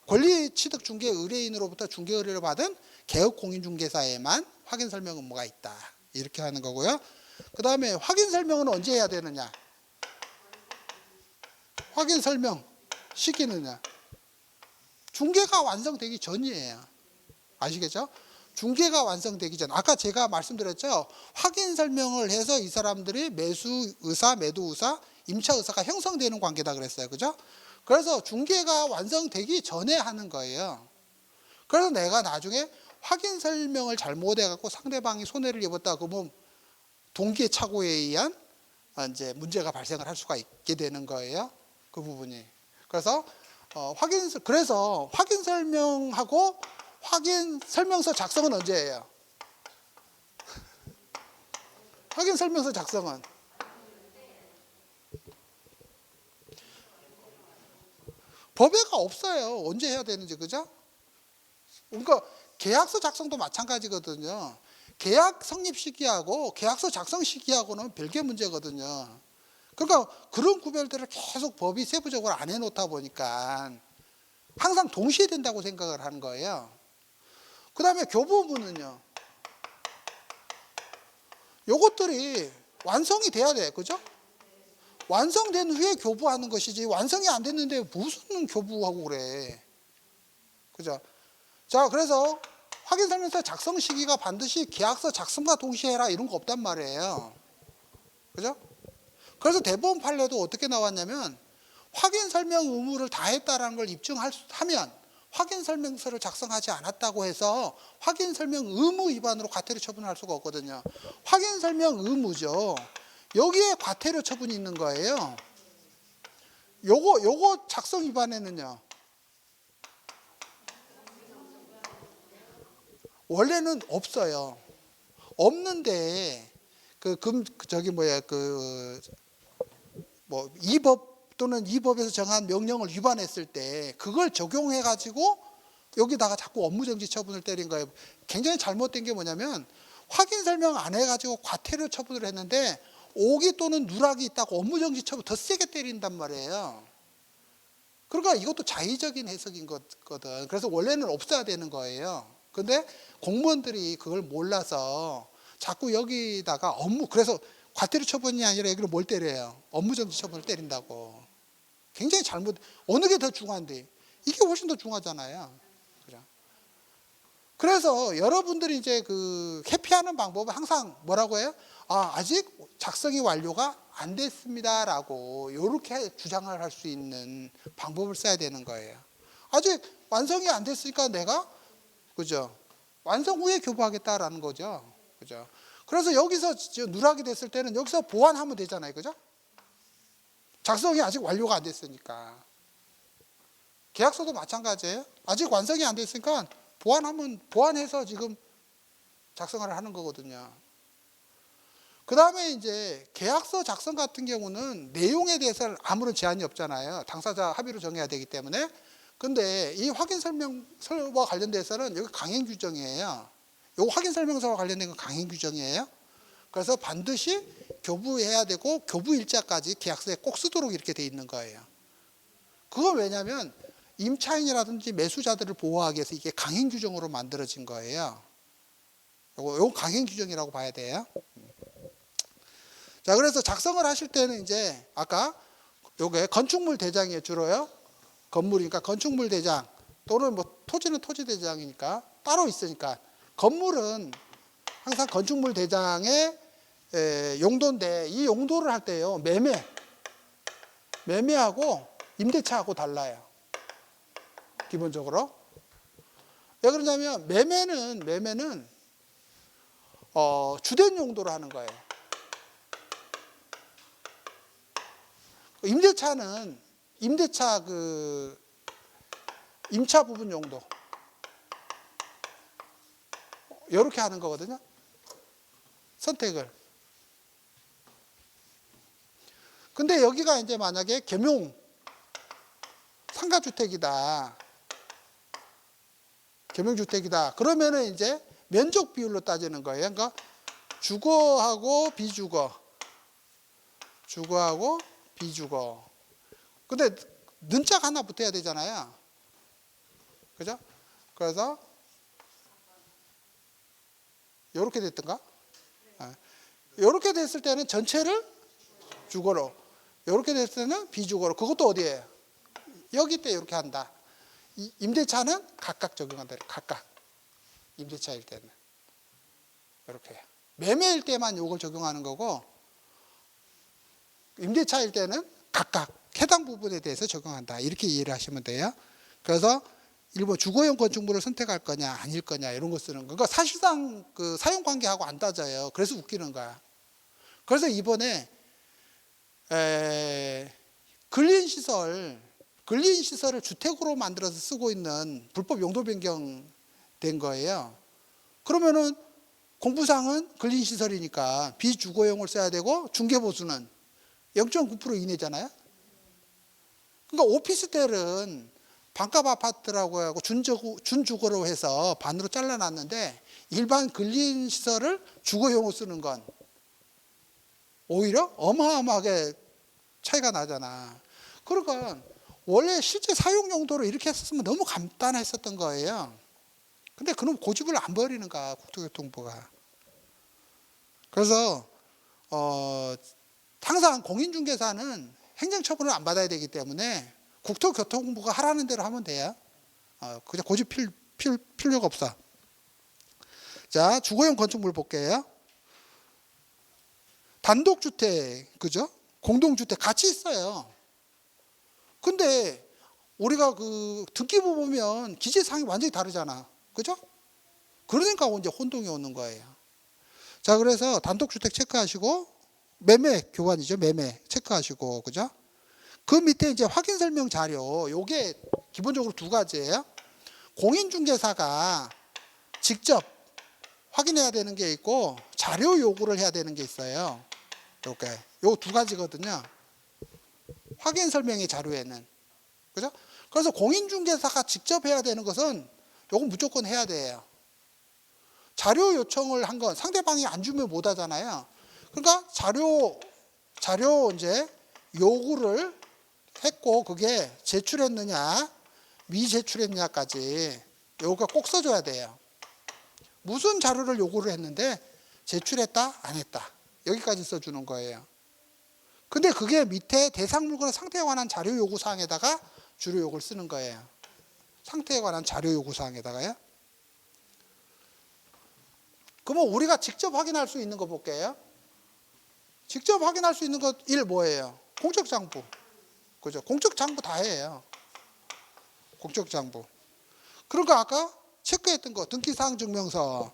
권리취득중개 의뢰인으로부터 중개 의뢰를 받은 개업공인중개사에만 확인 설명 의무가 있다. 이렇게 하는 거고요. 그 다음에 확인 설명은 언제 해야 되느냐? 확인 설명 시키느냐? 중개가 완성되기 전이에요. 아시겠죠? 중개가 완성되기 전. 아까 제가 말씀드렸죠. 확인 설명을 해서 이 사람들이 매수 의사, 매도 의사, 임차 의사가 형성되는 관계다 그랬어요. 그죠? 그래서 중개가 완성되기 전에 하는 거예요. 그래서 내가 나중에 확인 설명을 잘못해 갖고 상대방이 손해를 입었다 그러면 동기의 착오에 의한 이제 문제가 발생을 할 수가 있게 되는 거예요. 그 부분이. 그래서 그래서 확인 설명하고 확인 설명서 작성은 언제 해요? 확인 설명서 작성은 법에가 없어요. 언제 해야 되는지. 그죠? 그러니까 계약서 작성도 마찬가지거든요. 계약 성립 시기하고 계약서 작성 시기하고는 별개 문제거든요. 그러니까 그런 구별들을 계속 법이 세부적으로 안 해놓다 보니까 항상 동시에 된다고 생각을 하는 거예요. 그 다음에 교부문은요. 요것들이 완성이 돼야 돼. 그죠? 완성된 후에 교부하는 것이지 완성이 안 됐는데 무슨 교부하고 그래. 그죠? 자, 그래서 확인설명서 작성 시기가 반드시 계약서 작성과 동시에 해라 이런 거 없단 말이에요. 그죠? 그래서 대법원 판례도 어떻게 나왔냐면 확인설명 의무를 다했다라는 걸 입증하면 확인설명서를 작성하지 않았다고 해서 확인설명 의무 위반으로 과태료 처분을 할 수가 없거든요. 확인설명 의무죠. 여기에 과태료 처분이 있는 거예요. 요거 작성 위반에는요. 원래는 없어요. 없는데 이 법 또는 이 법에서 정한 명령을 위반했을 때 그걸 적용해 가지고 여기다가 자꾸 업무정지 처분을 때린 거예요. 굉장히 잘못된 게 뭐냐면 확인 설명 안 해 가지고 과태료 처분을 했는데 오기 또는 누락이 있다고 업무정지 처분 더 세게 때린단 말이에요. 그러니까 이것도 자의적인 해석인 거거든. 그래서 원래는 없어야 되는 거예요. 근데 공무원들이 그걸 몰라서 자꾸 여기다가 그래서 과태료 처분이 아니라 여기를 뭘 때려요? 업무정지 처분을 때린다고. 굉장히 어느 게 더 중요한데? 이게 훨씬 더 중요하잖아요. 그죠? 그래서 여러분들이 이제 회피하는 방법은 항상 뭐라고 해요? 아직 작성이 완료가 안 됐습니다라고 이렇게 주장을 할 수 있는 방법을 써야 되는 거예요. 아직 완성이 안 됐으니까 내가 그죠? 완성 후에 교부하겠다라는 거죠. 그죠? 그래서 여기서 누락이 됐을 때는 여기서 보완하면 되잖아요. 그죠? 작성이 아직 완료가 안 됐으니까. 계약서도 마찬가지예요. 아직 완성이 안 됐으니까 보완해서 지금 작성을 하는 거거든요. 그 다음에 이제 계약서 작성 같은 경우는 내용에 대해서는 아무런 제한이 없잖아요. 당사자 합의로 정해야 되기 때문에. 근데 이 확인 설명서와 관련돼서는 여기 강행 규정이에요. 이 확인 설명서와 관련된 건 강행 규정이에요. 그래서 반드시 교부해야 되고 교부 일자까지 계약서에 꼭 쓰도록 이렇게 돼 있는 거예요. 그건 왜냐하면 임차인이라든지 매수자들을 보호하기 위해서 이게 강행 규정으로 만들어진 거예요. 요거 강행 규정이라고 봐야 돼요. 자, 그래서 작성을 하실 때는 이제 아까 요게 건축물 대장이에요. 주로요. 건물이니까 건축물 대장 또는 토지는 토지 대장이니까 따로 있으니까 건물은 항상 건축물 대장의 용도인데 이 용도를 할 때요. 매매하고 임대차하고 달라요. 기본적으로. 왜 그러냐면 매매는 주된 용도로 하는 거예요. 임대차는 임차 부분 용도 이렇게 하는 거거든요. 선택을. 근데 여기가 이제 만약에 겸용 상가주택이다. 겸용주택이다. 그러면은 이제 면적 비율로 따지는 거예요. 그러니까 주거하고 비주거. 주거하고 비주거. 근데 는자가 하나 붙어야 되잖아요. 그죠? 그래서 이렇게 됐던가? 이렇게 됐을 때는 전체를 주거로, 이렇게 됐을 때는 비주거로. 그것도 어디에요? 여기 때 이렇게 한다. 임대차는 각각 적용한다. 각각. 임대차일 때는 이렇게. 매매일 때만 이걸 적용하는 거고, 임대차일 때는 각각 해당 부분에 대해서 적용한다. 이렇게 이해를 하시면 돼요. 그래서 일본 주거용 건축물을 선택할 거냐 아닐 거냐 이런 거 쓰는 거. 그러니까 사실상 그 사용 관계하고 안 따져요. 그래서 웃기는 거야. 그래서 이번에 근린 시설을 주택으로 만들어서 쓰고 있는 불법 용도 변경된 거예요. 그러면은 공부상은 근린 시설이니까 비주거용을 써야 되고 중개보수는 0.9% 이내잖아요. 그러니까 오피스텔은 반값 아파트라고 하고 준주거로 해서 반으로 잘라놨는데 일반 근린 시설을 주거용으로 쓰는 건 오히려 어마어마하게 차이가 나잖아. 그러니까 원래 실제 사용 용도로 이렇게 했었으면 너무 간단했었던 거예요. 근데 그럼 고집을 안 버리는 거야, 국토교통부가. 그래서 항상 공인중개사는 행정처분을 안 받아야 되기 때문에 국토교통부가 하라는 대로 하면 돼요. 그냥 고집 필요가 없어. 자, 주거용 건축물 볼게요. 단독주택, 그죠? 공동주택 같이 있어요. 근데 우리가 그 등기부 보면 기재사항이 완전히 다르잖아. 그죠? 그러니까 이제 혼동이 오는 거예요. 자, 그래서 단독주택 체크하시고, 매매 교환이죠. 매매 체크하시고, 그죠? 그 밑에 이제 확인 설명 자료, 요게 기본적으로 두 가지예요. 공인중개사가 직접 확인해야 되는 게 있고, 자료 요구를 해야 되는 게 있어요. 이렇게. 요 두 가지거든요. 확인 설명의 자료에는. 그죠? 그래서 공인중개사가 직접 해야 되는 것은 요건 무조건 해야 돼요. 자료 요청을 한 건 상대방이 안 주면 못 하잖아요. 그러니까 자료 이제 요구를 했고 그게 제출했느냐 미제출했느냐까지 요거 꼭 써줘야 돼요. 무슨 자료를 요구를 했는데 제출했다 안 했다 여기까지 써주는 거예요. 근데 그게 밑에 대상 물건 상태에 관한 자료 요구 사항에다가 주로 요구를 쓰는 거예요. 상태에 관한 자료 요구 사항에다가요. 그러면 우리가 직접 확인할 수 있는 거 볼게요. 직접 확인할 수 있는 것 1 뭐예요? 공적장부. 그죠? 공적장부 다 해요. 공적장부. 그러니까 아까 체크했던 거 등기사항증명서,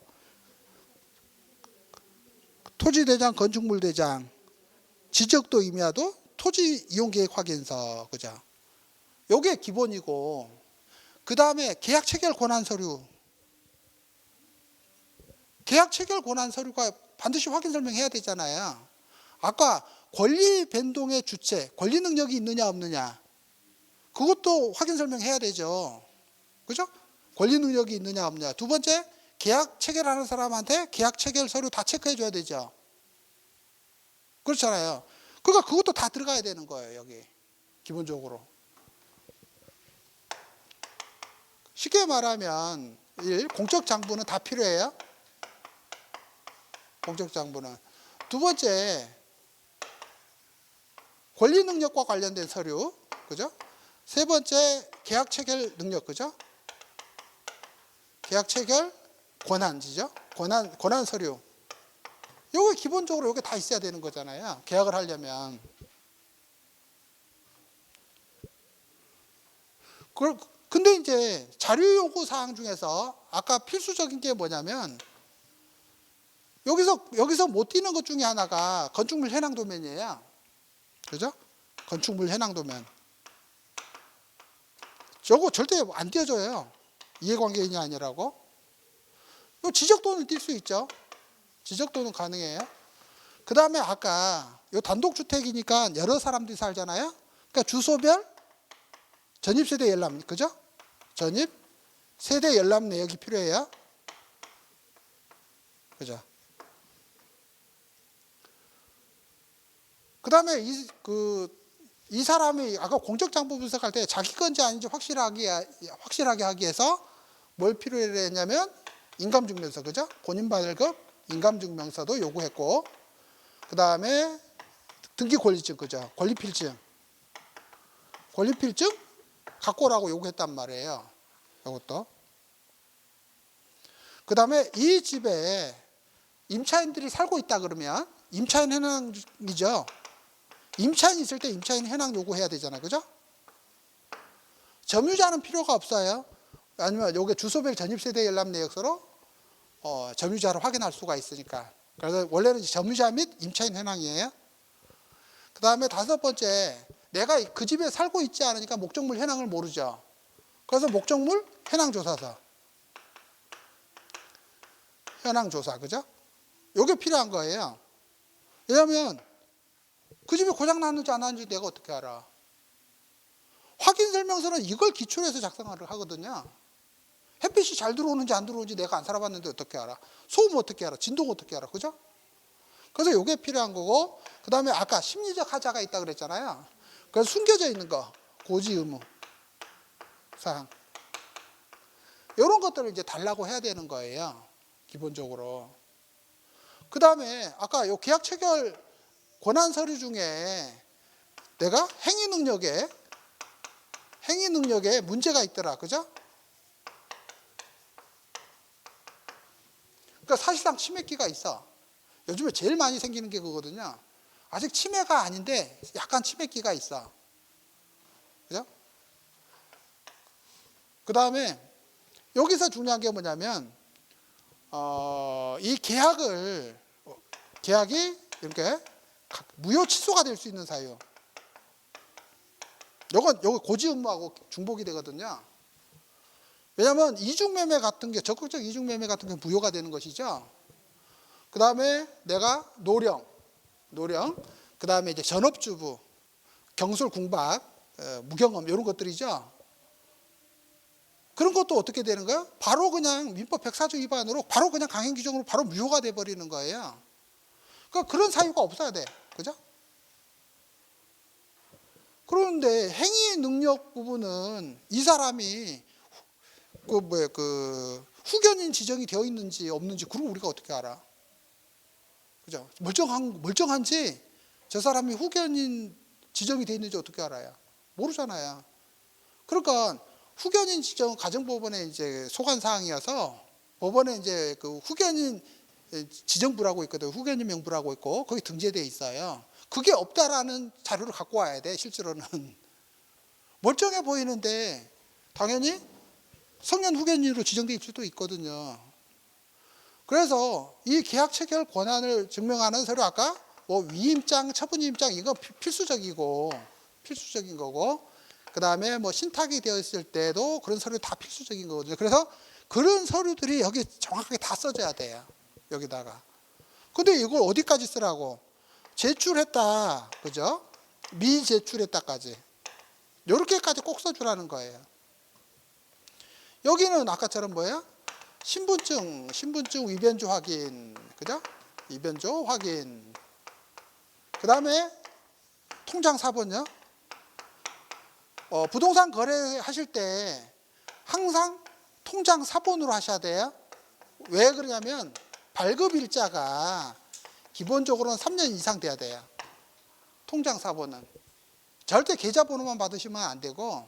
토지대장, 건축물대장, 지적도 임야도, 토지 이용계획 확인서, 그죠? 요게 기본이고, 그 다음에 계약 체결 권한 서류. 계약 체결 권한 서류가 반드시 확인 설명해야 되잖아요. 아까 권리 변동의 주체, 권리 능력이 있느냐 없느냐, 그것도 확인 설명해야 되죠. 그죠? 권리 능력이 있느냐 없느냐. 두 번째, 계약 체결하는 사람한테 계약 체결 서류 다 체크해 줘야 되죠. 그렇잖아요. 그러니까 그것도 다 들어가야 되는 거예요, 여기. 기본적으로. 쉽게 말하면 1. 공적 장부는 다 필요해요. 공적 장부는. 두 번째, 권리 능력과 관련된 서류, 그죠? 세 번째, 계약 체결 능력, 그죠? 계약 체결 권한지죠? 권한 서류. 요거 기본적으로 요게 다 있어야 되는 거잖아요. 계약을 하려면. 근데 이제 자료 요구 사항 중에서 아까 필수적인 게 뭐냐면 여기서 못 띄는 것 중에 하나가 건축물 해당 도면이에요. 그죠? 건축물 해당 도면. 저거 절대 안 띄어져요. 이해관계인이 아니라고. 지적도는 띌 수 있죠. 지적도는 가능해요. 그 다음에 아까 요 단독주택이니까 여러 사람들이 살잖아요. 그러니까 주소별 전입세대 열람, 그죠? 전입 세대 열람 내역이 필요해요. 그죠? 그 다음에 이 사람이 아까 공적장부 분석할 때 자기 건지 아닌지 확실하게 하기 위해서 뭘 필요로 했냐면 인감증명서, 그죠? 본인 발급 인감증명서도 요구했고, 그 다음에 등기 권리증, 그죠? 권리필증 갖고 오라고 요구했단 말이에요. 이것도. 그 다음에 이 집에 임차인들이 살고 있다 그러면 임차인 현황이죠. 임차인 있을 때 임차인 현황 요구해야 되잖아요. 그죠? 점유자는 필요가 없어요. 아니면 요게 주소별 전입세대 열람 내역서로 점유자를 확인할 수가 있으니까. 그래서 원래는 점유자 및 임차인 현황이에요. 그 다음에 5번째, 내가 그 집에 살고 있지 않으니까 목적물 현황을 모르죠. 그래서 목적물 현황조사서. 현황조사, 그죠? 요게 필요한 거예요. 왜냐하면 그 집에 고장 났는지 안 났는지 내가 어떻게 알아? 확인 설명서는 이걸 기초로 해서 작성을 하거든요. 햇빛이 잘 들어오는지 안 들어오는지 내가 안 살아봤는데 어떻게 알아? 소음 어떻게 알아? 진동 어떻게 알아? 그죠? 그래서 요게 필요한 거고, 그 다음에 아까 심리적 하자가 있다 그랬잖아요. 그래서 숨겨져 있는 거, 고지 의무 사항. 이런 것들을 이제 달라고 해야 되는 거예요. 기본적으로. 그 다음에 아까 요 계약 체결 권한 서류 중에 내가 행위 능력에 문제가 있더라. 그죠? 그러니까 사실상 침해기가 있어. 요즘에 제일 많이 생기는 게 그거거든요. 아직 침해가 아닌데 약간 침해기가 있어. 그죠? 그 다음에 여기서 중요한 게 뭐냐면 이 계약이 이렇게 무효 취소가 될 수 있는 사유. 요거 고지 의무하고 중복이 되거든요. 왜냐하면 이중매매 같은 게, 적극적 이중매매 같은 게 무효가 되는 것이죠. 그 다음에 내가 노령, 그 다음에 이제 전업주부, 경술 궁박, 무경험 이런 것들이죠. 그런 것도 어떻게 되는 거예요? 바로 그냥 민법 104조 위반으로 바로 그냥 강행 규정으로 바로 무효가 돼 버리는 거예요. 그러니까 그런 사유가 없어야 돼, 그죠? 그런데 행위 능력 부분은 이 사람이 후견인 지정이 되어 있는지 없는지 그걸 우리가 어떻게 알아? 그죠? 멀쩡한지 저 사람이 후견인 지정이 되어 있는지 어떻게 알아요? 모르잖아요. 그러니까 후견인 지정 가정법원의 이제 소관 사항이어서 법원에 이제 그 후견인 지정부라고 있거든. 후견인 명부라고 있고 거기 등재되어 있어요. 그게 없다라는 자료를 갖고 와야 돼. 실제로는 멀쩡해 보이는데 당연히 성년 후견인으로 지정될 수도 있거든요. 그래서 이 계약 체결 권한을 증명하는 서류, 아까 뭐 위임장, 처분임장 이거 필수적인 거고, 그 다음에 뭐 신탁이 되어 있을 때도 그런 서류 다 필수적인 거거든요. 그래서 그런 서류들이 여기 정확하게 다 써져야 돼요. 여기다가. 근데 이걸 어디까지 쓰라고? 제출했다, 그죠? 미제출했다까지. 요렇게까지 꼭 써주라는 거예요. 여기는 아까처럼 뭐예요? 신분증 위변조 확인, 그죠? 위변조 확인. 그 다음에 통장 사본요. 부동산 거래하실 때 항상 통장 사본으로 하셔야 돼요. 왜 그러냐면 발급일자가 기본적으로는 3년 이상 돼야 돼요. 통장 사본은. 절대 계좌번호만 받으시면 안 되고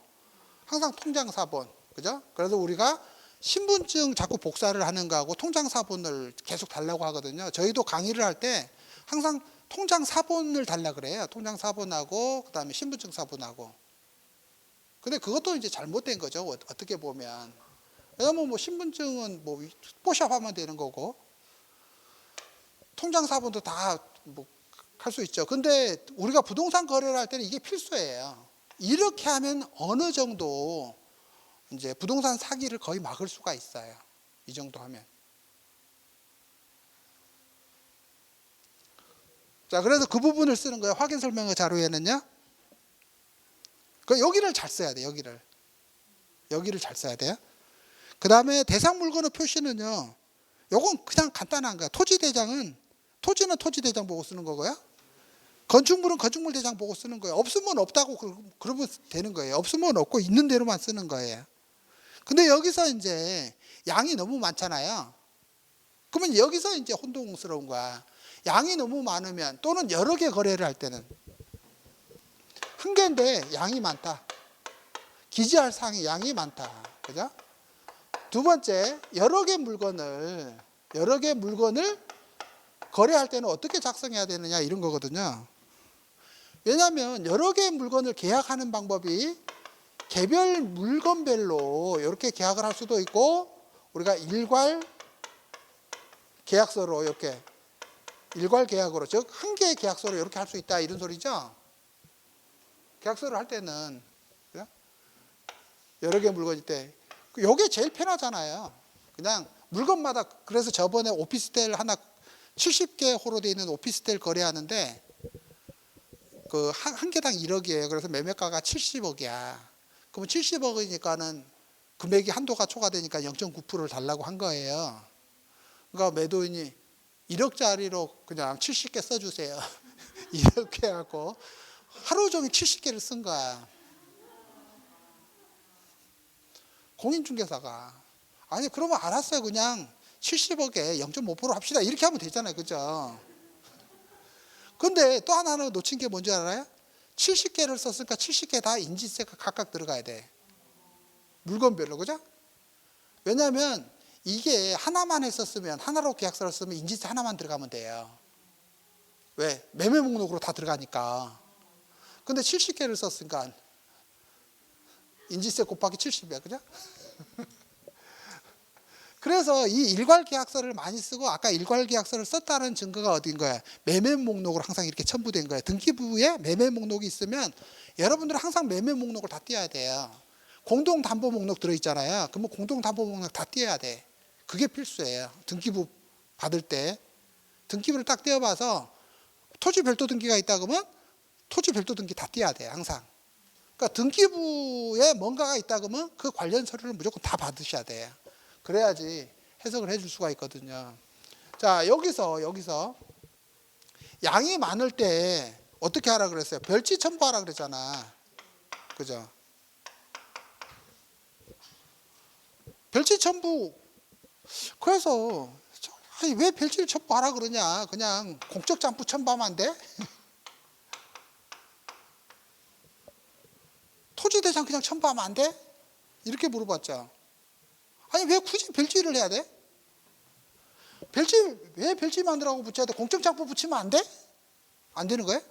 항상 통장 사본, 그죠? 그래서 우리가 신분증 자꾸 복사를 하는 거하고 통장 사본을 계속 달라고 하거든요. 저희도 강의를 할 때 항상 통장 사본을 달라 그래요. 통장 사본하고 그다음에 신분증 사본하고. 근데 그것도 이제 잘못된 거죠. 어떻게 보면. 왜냐면 뭐 신분증은 뭐 포샵하면 되는 거고 통장 사본도 다 뭐 할 수 있죠. 근데 우리가 부동산 거래를 할 때는 이게 필수예요. 이렇게 하면 어느 정도 이제 부동산 사기를 거의 막을 수가 있어요. 이 정도 하면. 자, 그래서 그 부분을 쓰는 거예요. 확인 설명의 자료에는요. 그 여기를 잘 써야 돼요. 여기를 잘 써야 돼요. 그 다음에 대상 물건의 표시는요. 요건 그냥 간단한 거야. 토지는 토지대장 보고 쓰는 거고요. 건축물은 건축물 대장 보고 쓰는 거예요. 없으면 없다고 그러면 되는 거예요. 없으면 없고 있는 대로만 쓰는 거예요. 근데 여기서 이제 양이 너무 많잖아요. 그러면 여기서 이제 혼동스러운 거야. 양이 너무 많으면 또는 여러 개 거래를 할 때는 한 개인데 양이 많다. 기재할 사항이 양이 많다. 그죠? 두 번째, 여러 개 물건을 거래할 때는 어떻게 작성해야 되느냐 이런 거거든요. 왜냐하면 여러 개 물건을 계약하는 방법이 개별 물건별로 이렇게 계약을 할 수도 있고 우리가 일괄 계약서로 이렇게 일괄 계약으로 즉 한 개의 계약서로 이렇게 할 수 있다 이런 소리죠. 계약서를 할 때는 여러 개 물건일 때 이게 제일 편하잖아요. 그냥 물건마다 그래서 저번에 오피스텔 하나 70개 호로 되어 있는 오피스텔 거래하는데 그 한 개당 1억이에요. 그래서 매매가가 70억이야. 그러면 70억이니까는 금액이 한도가 초과되니까 0.9%를 달라고 한 거예요. 그러니까 매도인이 1억짜리로 그냥 70개 써주세요. 이렇게 해갖고 하루 종일 70개를 쓴 거야. 공인중개사가 아니 그러면 알았어요. 그냥 70억에 0.5% 합시다. 이렇게 하면 되잖아요. 그죠? 근데 또 하나는 놓친 게 뭔지 알아요? 70개를 썼으니까 70개 다 인지세가 각각 들어가야 돼. 물건별로. 그죠? 왜냐하면 이게 하나만 했었으면 하나로 계약서를 쓰면 인지세 하나만 들어가면 돼요. 왜? 매매 목록으로 다 들어가니까. 근데 70개를 썼으니까 인지세 곱하기 70이야. 그죠? 그래서 이 일괄 계약서를 많이 쓰고 아까 일괄 계약서를 썼다는 증거가 어딘 거야? 매매 목록으로 항상 이렇게 첨부된 거예요. 등기부에 매매 목록이 있으면 여러분들은 항상 매매 목록을 다 띄어야 돼요. 공동담보 목록 들어있잖아요. 그러면 공동담보 목록 다 띄어야 돼. 그게 필수예요. 등기부 받을 때. 등기부를 딱 띄어봐서 토지 별도 등기가 있다 그러면 토지 별도 등기 다 띄어야 돼. 항상. 그러니까 등기부에 뭔가가 있다 그러면 그 관련 서류를 무조건 다 받으셔야 돼요. 그래야지 해석을 해줄 수가 있거든요. 자, 여기서 양이 많을 때 어떻게 하라 그랬어요? 별지 첨부하라 그랬잖아. 그죠? 별지 첨부. 그래서 아니, 왜 별지를 첨부하라 그러냐? 그냥 공적 장부 첨부하면 안 돼? 토지 대장 그냥 첨부하면 안 돼? 이렇게 물어봤죠. 아니 왜 굳이 별지를 해야 돼? 왜 별지 만들라고 붙여야 돼? 공적 장부 붙이면 안 돼? 안 되는 거예요?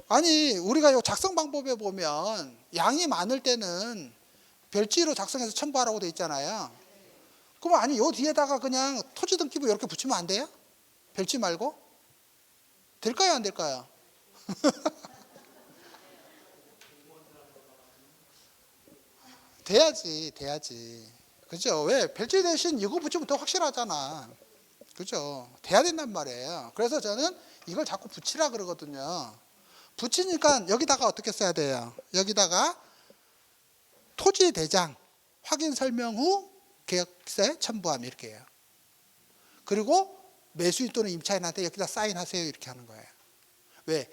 아니 우리가 요 작성 방법에 보면 양이 많을 때는 별지로 작성해서 첨부하라고 돼 있잖아요. 그럼 아니 요 뒤에다가 그냥 토지 등기부 이렇게 붙이면 안 돼요? 별지 말고? 될까요 안 될까요? 돼야지. 그죠? 왜? 별지 대신 이거 붙이면 더 확실하잖아. 그죠? 돼야 된단 말이에요. 그래서 저는 이걸 자꾸 붙이라 그러거든요. 붙이니까 여기다가 어떻게 써야 돼요? 여기다가 토지 대장 확인 설명 후 계약서에 첨부함 이렇게 해요. 그리고 매수인 또는 임차인한테 여기다 사인하세요 이렇게 하는 거예요. 왜?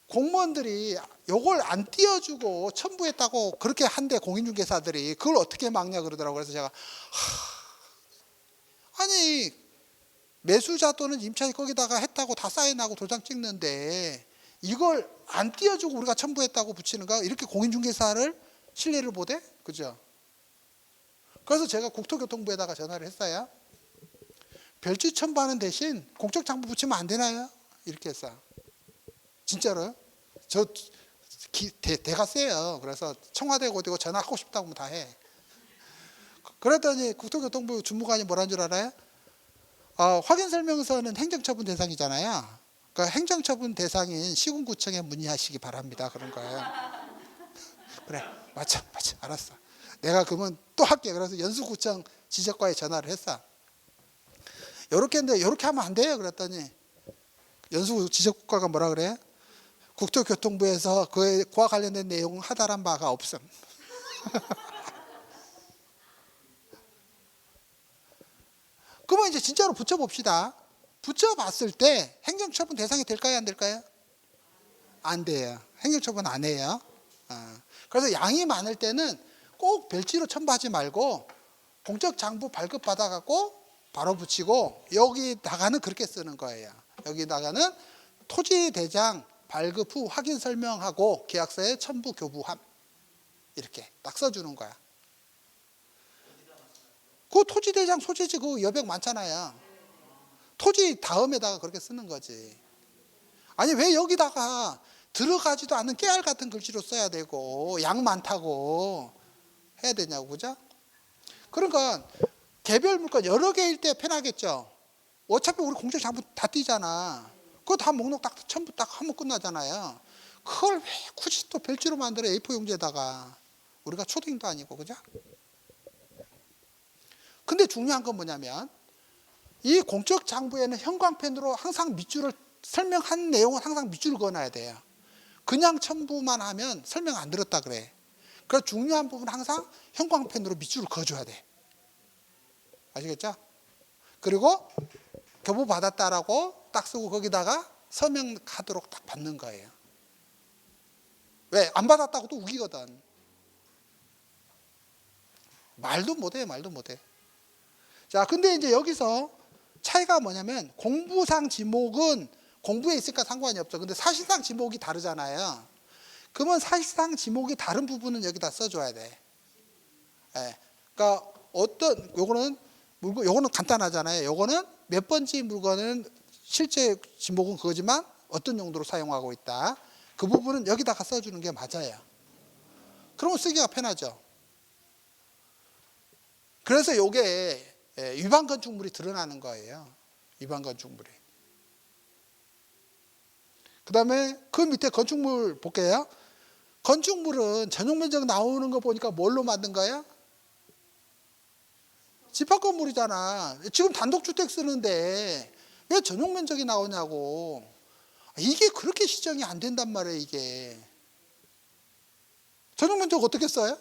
공무원들이 요걸 안 띄워주고 첨부했다고 그렇게 한대 공인중개사들이 그걸 어떻게 막냐 그러더라고요. 그래서 제가 아니 매수자 또는 임차인 거기다가 했다고 다 사인하고 도장 찍는데 이걸 안 띄워주고 우리가 첨부했다고 붙이는가? 이렇게 공인중개사를 신뢰를 못해? 그죠? 그래서 제가 국토교통부에다가 전화를 했어요. 별지 첨부하는 대신 공적 장부 붙이면 안 되나요? 이렇게 했어요. 진짜로요? 저 대가 세요. 그래서 청와대에 어디고 전화하고 싶다고 하면 다 해. 그랬더니 국토교통부 주무관이 뭐라는 줄 알아요? 확인설명서는 행정처분 대상이잖아요. 그러니까 행정처분 대상인 시군구청에 문의하시기 바랍니다. 그런 거예요. 그래, 맞아, 알았어. 내가 그러면 또 할게. 그래서 연수구청 지적과에 전화를 했어. 요렇게 했는데 요렇게 하면 안 돼요. 그랬더니 연수 지적국가가 뭐라 그래? 국토교통부에서 그와 관련된 내용 하달한 바가 없음. 그러면 이제 진짜로 붙여봅시다. 붙여봤을 때 행정처분 대상이 될까요? 안 될까요? 안 돼요. 행정처분 안 해요. 그래서 양이 많을 때는 꼭 별지로 첨부하지 말고 공적장부 발급 받아갖고 바로 붙이고, 여기다가는 그렇게 쓰는 거예요. 여기다가는 토지대장 발급 후 확인 설명하고 계약서에 첨부 교부함, 이렇게 딱 써주는 거야. 그 토지대장 소재지 그 여백 많잖아요. 토지 다음에다가 그렇게 쓰는 거지. 아니 왜 여기다가 들어가지도 않는 깨알 같은 글씨로 써야 되고 양 많다고 해야 되냐고, 그죠? 그러니까 개별 물건 여러 개일 때 편하겠죠. 어차피 우리 공적장부 다 띄잖아. 그거 다 목록 딱 첨부 딱 하면 끝나잖아요. 그걸 왜 굳이 또 별지로 만들어 A4 용지에다가. 우리가 초딩도 아니고, 그죠? 근데 중요한 건 뭐냐면 이 공적장부에는 형광펜으로 항상 밑줄을 설명한 내용은 항상 밑줄을 그어놔야 돼요. 그냥 첨부만 하면 설명 안 들었다 그래. 그래서 중요한 부분은 항상 형광펜으로 밑줄을 그어줘야 돼. 아시겠죠? 그리고 교부 받았다라고 딱 쓰고 거기다가 서명하도록 딱 받는 거예요. 왜? 안 받았다고 또 우기거든. 말도 못해, 말도 못해. 자, 근데 이제 여기서 차이가 뭐냐면 공부상 지목은 공부에 있으니까 상관이 없죠. 근데 사실상 지목이 다르잖아요. 그러면 사실상 지목이 다른 부분은 여기다 써줘야 돼. 예. 그러니까 어떤 요거는 물건, 요거는 간단하잖아요. 요거는 몇 번째 물건은 실제 지목은 그거지만 어떤 용도로 사용하고 있다. 그 부분은 여기다가 써주는 게 맞아요. 그러면 쓰기가 편하죠. 그래서 요게 위반 건축물이 드러나는 거예요. 위반 건축물이. 그 다음에 그 밑에 건축물 볼게요. 건축물은 전용 면적 나오는 거 보니까 뭘로 만든 거야? 집합 건물이잖아. 지금 단독주택 쓰는데 왜 전용 면적이 나오냐고. 이게 그렇게 시정이 안 된단 말이에요, 이게. 전용 면적 어떻게 써요?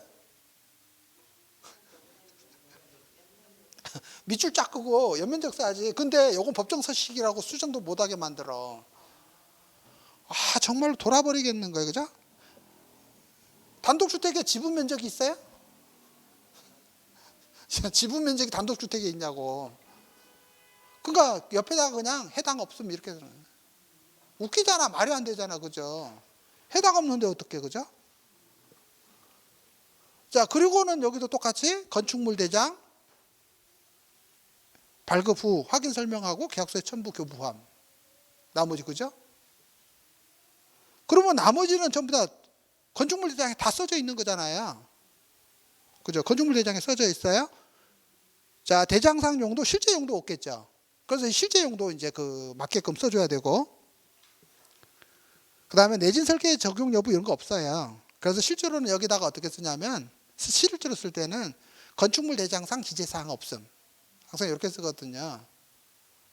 밑줄 쫙 끄고 연면적 써야지. 근데 요건 법정 서식이라고 수정도 못하게 만들어. 아, 정말로 돌아버리겠는 거예요, 그죠? 단독주택에 지분 면적이 있어요? 지분 면적이 단독주택에 있냐고. 그러니까 옆에다가 그냥 해당 없음 이렇게 쓰는 거예요. 웃기잖아. 말이 안 되잖아, 그죠? 해당 없는데 어떻게, 그죠? 자, 그리고는 여기도 똑같이 건축물 대장 발급 후 확인 설명하고 계약서에 첨부 교부함. 나머지, 그죠? 그러면 나머지는 전부 다 건축물 대장에 다 써져 있는 거잖아요. 그죠? 건축물 대장에 써져 있어요. 자, 대장상 용도, 실제 용도 없겠죠. 그래서 실제 용도 이제 그 맞게끔 써줘야 되고, 그 다음에 내진 설계 적용 여부 이런 거 없어요. 그래서 실제로는 여기다가 어떻게 쓰냐면, 실제로 쓸 때는 건축물 대장상 기재사항 없음. 항상 이렇게 쓰거든요.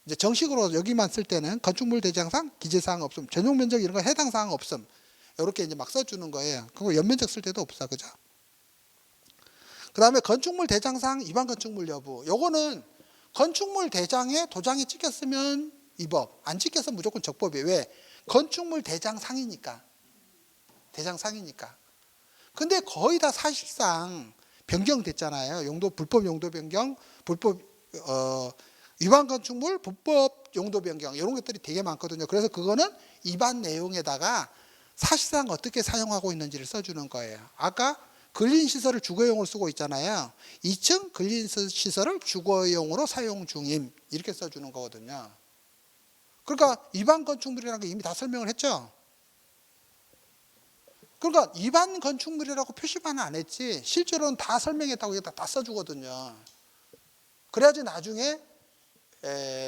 이제 정식으로 여기만 쓸 때는 건축물 대장상 기재사항 없음, 전용 면적 이런 거 해당 사항 없음. 이렇게 이제 막 써주는 거예요. 그리고 연면적 쓸 때도 없어, 그죠? 그 다음에 건축물 대장상 위반 건축물 여부. 요거는 건축물 대장에 도장이 찍혔으면 위법, 안 찍혀서 무조건 적법이에요. 왜? 건축물 대장상이니까. 대장상이니까. 근데 거의 다 사실상 변경됐잖아요. 용도, 불법 용도 변경, 불법, 위반 건축물, 불법 용도 변경, 이런 것들이 되게 많거든요. 그래서 그거는 위반 내용에다가 사실상 어떻게 사용하고 있는지를 써주는 거예요. 아까 근린시설을 주거용으로 쓰고 있잖아요. 2층 근린시설을 주거용으로 사용 중임, 이렇게 써주는 거거든요. 그러니까 위반 건축물이라는 거 이미 다 설명을 했죠. 그러니까 위반 건축물이라고 표시만 안 했지 실제로는 다 설명했다고 여기다 다 써주거든요. 그래야지 나중에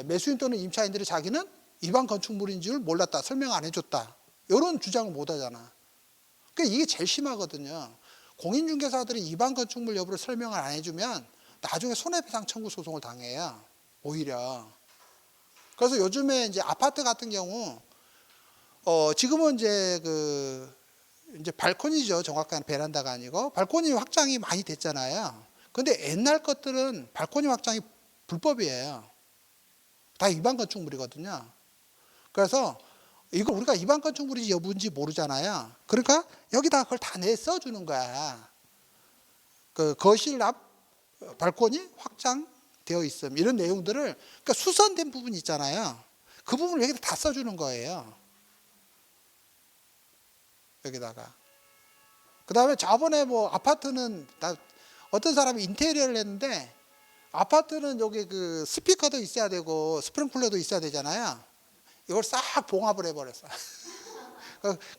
매수인 또는 임차인들이 자기는 위반 건축물인 줄 몰랐다, 설명 안 해줬다, 이런 주장을 못 하잖아. 그러니까 이게 제일 심하거든요. 공인중개사들이 위반 건축물 여부를 설명을 안 해주면 나중에 손해배상 청구 소송을 당해요. 오히려. 그래서 요즘에 이제 아파트 같은 경우 지금은 이제 이제 발코니죠. 정확한 베란다가 아니고 발코니 확장이 많이 됐잖아요. 근데 옛날 것들은 발코니 확장이 불법이에요. 다 일반 건축물이거든요. 그래서 이거 우리가 일반 건축물인지 여부인지 모르잖아요. 그러니까 여기다 그걸 다 내 써주는 거야. 그 거실 앞 발코니 확장되어 있음 이런 내용들을 그러니까 수선된 부분 있잖아요. 그 부분을 여기다 다 써주는 거예요. 여기다가. 그 다음에 저번에 뭐 아파트는 어떤 사람이 인테리어를 했는데 아파트는 여기 그 스피커도 있어야 되고 스프링클러도 있어야 되잖아요. 이걸 싹 봉합을 해버렸어.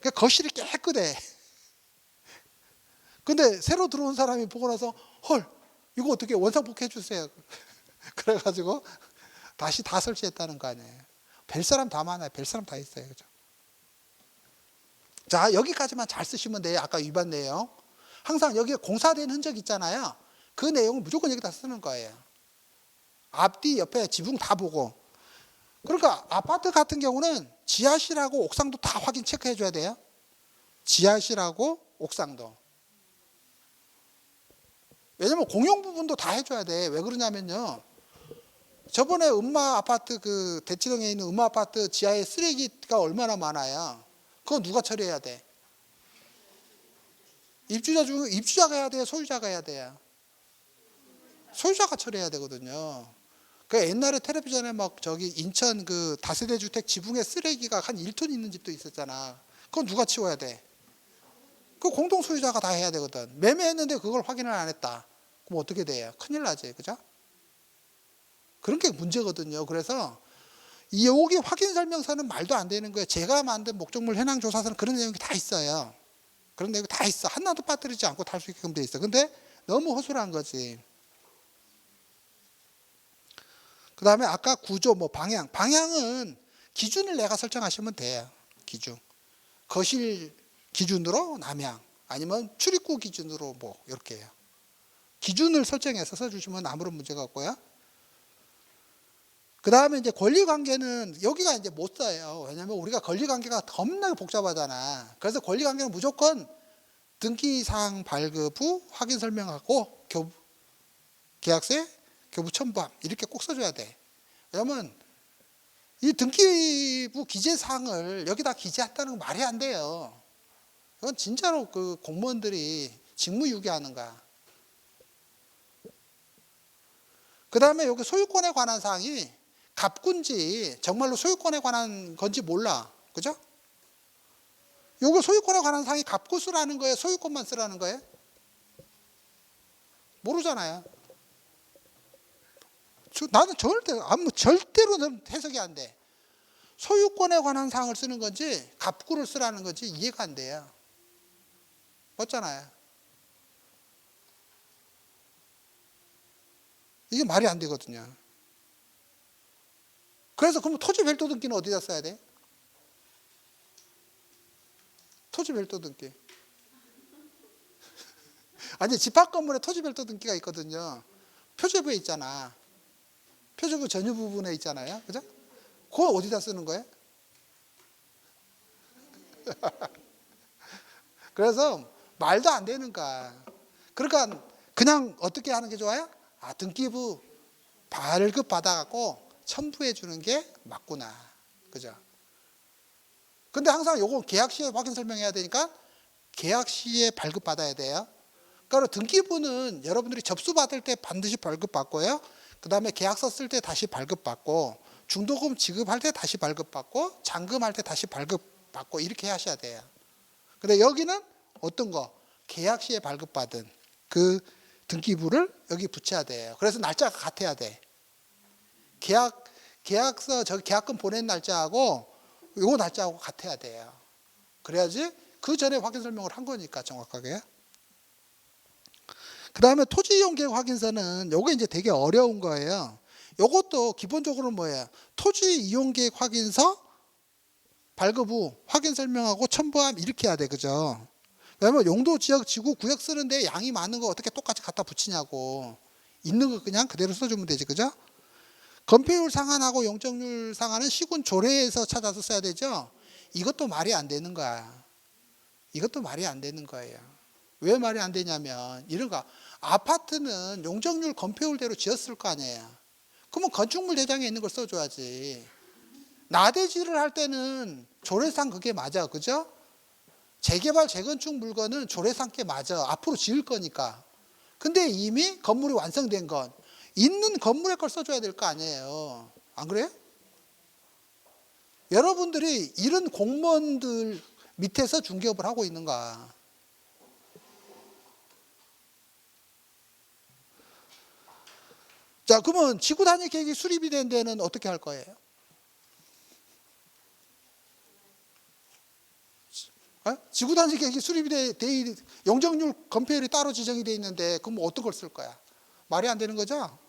그 거실이 깨끗해. 근데 새로 들어온 사람이 보고 나서 헐 이거 어떻게 원상복구 해주세요. 그래가지고 다시 다 설치했다는 거 아니에요. 별 사람 다 많아요. 별 사람 다 있어요. 그죠? 자 여기까지만 잘 쓰시면 돼요. 아까 위반 내용. 항상 여기에 공사된 흔적 있잖아요. 그 내용을 무조건 여기다 쓰는 거예요. 앞뒤 옆에 지붕 다 보고. 그러니까 아파트 같은 경우는 지하실하고 옥상도 다 확인 체크해 줘야 돼요. 지하실하고 옥상도. 왜냐면 공용 부분도 다 해줘야 돼. 왜 그러냐면요. 저번에 음마 아파트 대치동에 있는 음마 아파트 지하에 쓰레기가 얼마나 많아요. 그거 누가 처리해야 돼? 입주자가 해야 돼요? 소유자가 해야 돼요? 소유자가 처리해야 되거든요. 그 옛날에 텔레비전에 막 저기 인천 다세대 주택 지붕에 쓰레기가 한 1톤 있는 집도 있었잖아. 그건 누가 치워야 돼? 그 공동 소유자가 다 해야 되거든. 매매했는데 그걸 확인을 안 했다. 그럼 어떻게 돼요? 큰일 나지. 그죠? 그런 게 문제거든요. 그래서 여기 확인 설명서는 말도 안 되는 거예요. 제가 만든 목적물 현황 조사서는 그런 내용이 다 있어요. 그런 내용이 다 있어. 하나도 빠뜨리지 않고 탈 수 있게끔 돼 있어. 근데 너무 허술한 거지. 그 다음에 아까 구조, 방향은 기준을 내가 설정하시면 돼요. 기준. 거실 기준으로 남향, 아니면 출입구 기준으로 이렇게 해요. 기준을 설정해서 써주시면 아무런 문제가 없고요. 그 다음에 이제 권리관계는 여기가 이제 못 써요. 왜냐면 우리가 권리관계가 겁나게 복잡하잖아. 그래서 권리관계는 무조건 등기사항 발급 후 확인 설명하고 계약서에 교부 첨부함 이렇게 꼭 써줘야 돼. 왜냐면 이 등기부 기재사항을 여기다 기재했다는 건 말이 안 돼요. 이건 진짜로 공무원들이 직무유기하는 거야. 그 다음에 여기 소유권에 관한 사항이 갑군지 정말로 소유권에 관한 건지 몰라. 그죠? 요거 소유권에 관한 사항이 갑구 쓰라는 거예요? 소유권만 쓰라는 거예요? 모르잖아요. 나는 절대로 해석이 안 돼. 소유권에 관한 사항을 쓰는 건지 갑구를 쓰라는 건지 이해가 안 돼요. 맞잖아요. 이게 말이 안 되거든요. 그래서 그럼 토지 별도 등기는 어디다 써야 돼? 토지 별도 등기. 아니 집합 건물에 토지 별도 등기가 있거든요. 표제부에 있잖아. 표제부 전유 부분에 있잖아요. 그죠? 그거 어디다 쓰는 거예요? 그래서 말도 안 되는 거야. 그러니까 그냥 어떻게 하는 게 좋아요? 등기부 발급 받아갖고 첨부해 주는 게 맞구나. 그죠? 근데 항상 요거 계약 시에 확인 설명해야 되니까 계약 시에 발급 받아야 돼요. 그러니까 등기부는 여러분들이 접수 받을 때 반드시 발급 받고요. 그 다음에 계약서 쓸 때 다시 발급 받고 중도금 지급할 때 다시 발급 받고 잔금할 때 다시 발급 받고 이렇게 하셔야 돼요. 근데 여기는 어떤 거? 계약 시에 발급 받은 그 등기부를 여기 붙여야 돼요. 그래서 날짜가 같아야 돼. 계약서 계약금 보낸 날짜하고 요 날짜하고 같아야 돼요. 그래야지 그 전에 확인 설명을 한 거니까 정확하게. 그 다음에 토지 이용 계획 확인서는 요거 이제 되게 어려운 거예요. 요것도 기본적으로 뭐예요? 토지 이용 계획 확인서 발급 후 확인 설명하고 첨부함 이렇게 해야 돼. 그죠? 왜냐면 용도 지역 지구 구역 쓰는데 양이 많은 거 어떻게 똑같이 갖다 붙이냐고. 있는 거 그냥 그대로 써주면 되지. 그죠? 건폐율 상한하고 용적률 상한은 시군 조례에서 찾아서 써야 되죠. 이것도 말이 안 되는 거야. 이것도 말이 안 되는 거예요. 왜 말이 안 되냐면 이런 거, 아파트는 용적률 건폐율대로 지었을 거 아니에요. 그러면 건축물 대장에 있는 걸 써줘야지. 나대지를 할 때는 조례상 그게 맞아, 그죠? 재개발 재건축 물건은 조례상 게 맞아. 앞으로 지을 거니까. 근데 이미 건물이 완성된 건 있는 건물의 걸 써줘야 될 거 아니에요. 안 그래요? 여러분들이 이런 공무원들 밑에서 중개업을 하고 있는 거야. 자, 그러면 지구 단위 계획이 수립이 된 데는 어떻게 할 거예요? 지구 단위 계획이 수립이 돼 용적률 건폐율이 따로 지정이 돼 있는데 그럼 어떤 걸 쓸 거야? 말이 안 되는 거죠?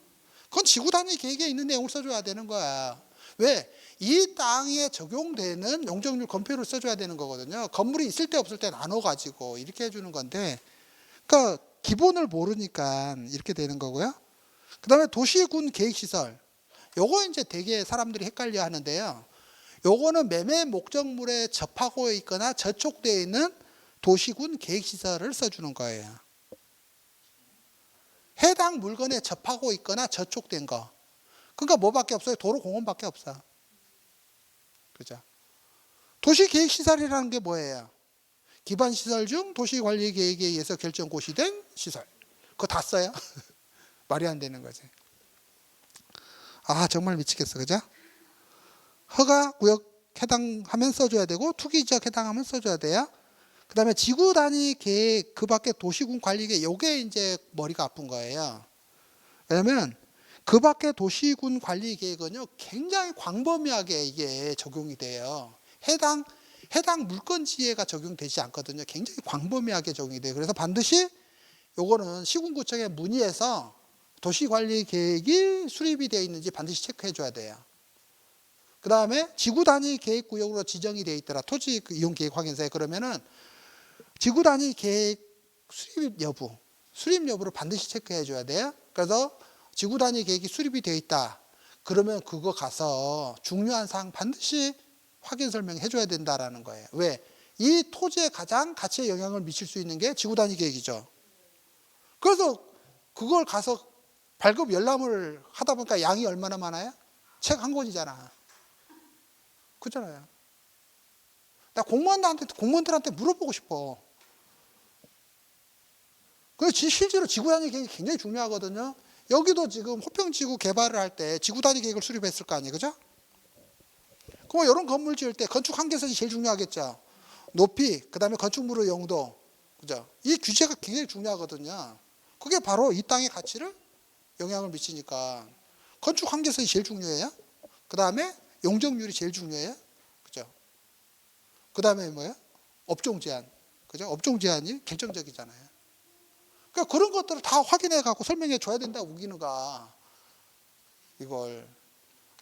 그건 지구 단위 계획에 있는 내용을 써줘야 되는 거야. 왜? 이 땅에 적용되는 용적률 건폐율을 써줘야 되는 거거든요. 건물이 있을 때 없을 때 나눠가지고 이렇게 해주는 건데, 그러니까 기본을 모르니까 이렇게 되는 거고요. 그 다음에 도시군 계획시설. 요거 이제 되게 사람들이 헷갈려 하는데요. 요거는 매매 목적물에 접하고 있거나 저촉되어 있는 도시군 계획시설을 써주는 거예요. 해당 물건에 접하고 있거나 저촉된 거. 그러니까 뭐밖에 없어요? 도로 공원밖에 없어. 그죠? 도시계획시설이라는 게 뭐예요? 기반시설 중 도시관리계획에 의해서 결정 고시된 시설. 그거 다 써요? 말이 안 되는 거지. 아, 정말 미치겠어. 그죠? 허가구역 해당하면 써줘야 되고, 투기지역 해당하면 써줘야 돼요. 그 다음에 지구 단위 계획, 그 밖에 도시군 관리계획, 요게 이제 머리가 아픈 거예요. 왜냐면, 그 밖에 도시군 관리계획은요, 굉장히 광범위하게 이게 적용이 돼요. 해당 물건지에가 적용되지 않거든요. 굉장히 광범위하게 적용이 돼요. 그래서 반드시 요거는 시군구청에 문의해서 도시관리계획이 수립이 되어 있는지 반드시 체크해 줘야 돼요. 그 다음에 지구 단위 계획 구역으로 지정이 되어 있더라. 토지 이용 계획 확인서에. 그러면은 지구 단위 계획 수립 여부를 반드시 체크해 줘야 돼요. 그래서 지구 단위 계획이 수립이 되어 있다. 그러면 그거 가서 중요한 사항 반드시 확인 설명해 줘야 된다라는 거예요. 왜? 이 토지에 가장 가치에 영향을 미칠 수 있는 게 지구 단위 계획이죠. 그래서 그걸 가서 발급 열람을 하다 보니까 양이 얼마나 많아요? 책 한 권이잖아. 그렇잖아요. 나 공무원들한테 물어보고 싶어. 그래서 실제로 지구 단위 계획이 굉장히 중요하거든요. 여기도 지금 호평지구 개발을 할 때 지구 단위 계획을 수립했을 거 아니에요. 그죠? 그럼 이런 건물 지을 때 건축 한계선이 제일 중요하겠죠. 높이, 그 다음에 건축물의 용도. 그죠? 이 규제가 굉장히 중요하거든요. 그게 바로 이 땅의 가치를 영향을 미치니까. 건축 한계선이 제일 중요해요. 그 다음에 용적률이 제일 중요해요. 그죠? 그 다음에 뭐예요? 업종 제한. 그죠? 업종 제한이 결정적이잖아요. 그러니까 그런 것들을 다 확인해 갖고 설명해 줘야 된다고 우기는가. 이걸.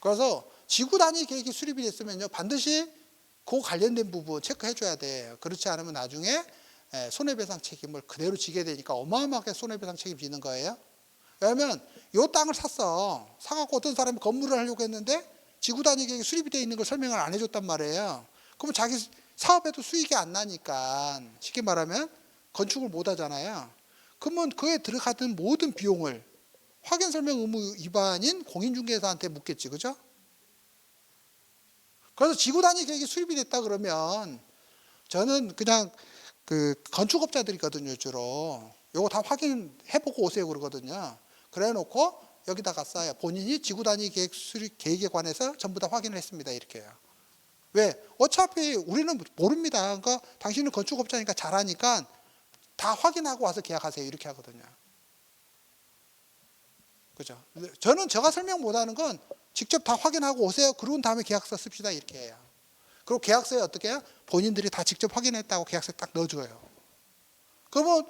그래서 지구 단위 계획이 수립이 됐으면요. 반드시 그 관련된 부분 체크해 줘야 돼요. 그렇지 않으면 나중에 손해배상 책임을 그대로 지게 되니까 어마어마하게 손해배상 책임 지는 거예요. 왜냐하면 이 땅을 사갖고 어떤 사람이 건물을 하려고 했는데 지구 단위 계획이 수립이 되어 있는 걸 설명을 안 해줬단 말이에요. 그러면 자기 사업에도 수익이 안 나니까 쉽게 말하면 건축을 못 하잖아요. 그러면 그에 들어가던 모든 비용을 확인 설명 의무 위반인 공인중개사한테 묻겠지, 그죠? 그래서 지구 단위 계획이 수립이 됐다 그러면 저는 그냥 그 건축업자들이거든요, 주로. 요거 다 확인해보고 오세요 그러거든요. 그래 놓고 여기다가 써요. 본인이 지구 단위 계획 수립 계획에 관해서 전부 다 확인을 했습니다. 이렇게 해요. 왜? 어차피 우리는 모릅니다. 그러니까 당신은 건축업자니까 잘하니까 다 확인하고 와서 계약하세요. 이렇게 하거든요. 그죠? 저는 제가 설명 못하는 건 직접 다 확인하고 오세요. 그런 다음에 계약서 씁시다. 이렇게 해요. 그리고 계약서에 어떻게 해요? 본인들이 다 직접 확인했다고 계약서에 딱 넣어줘요. 그러면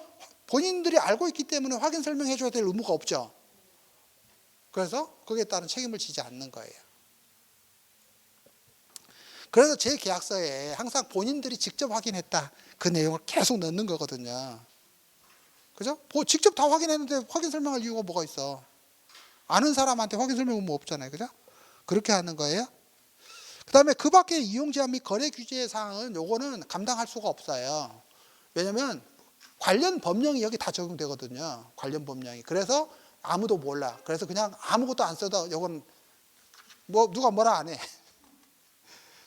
본인들이 알고 있기 때문에 확인 설명해 줘야 될 의무가 없죠. 그래서 거기에 따른 책임을 지지 않는 거예요. 그래서 제 계약서에 항상 본인들이 직접 확인했다. 그 내용을 계속 넣는 거거든요. 그죠? 직접 다 확인했는데 확인 설명할 이유가 뭐가 있어? 아는 사람한테 확인 설명 의무 없잖아요. 그죠? 그렇게 하는 거예요. 그다음에 그 밖에 이용 제한 및 거래 규제 사항은 요거는 감당할 수가 없어요. 왜냐면 관련 법령이 여기 다 적용되거든요. 관련 법령이. 그래서 아무도 몰라. 그래서 그냥 아무것도 안 써도 요건 뭐 누가 뭐라 안 해.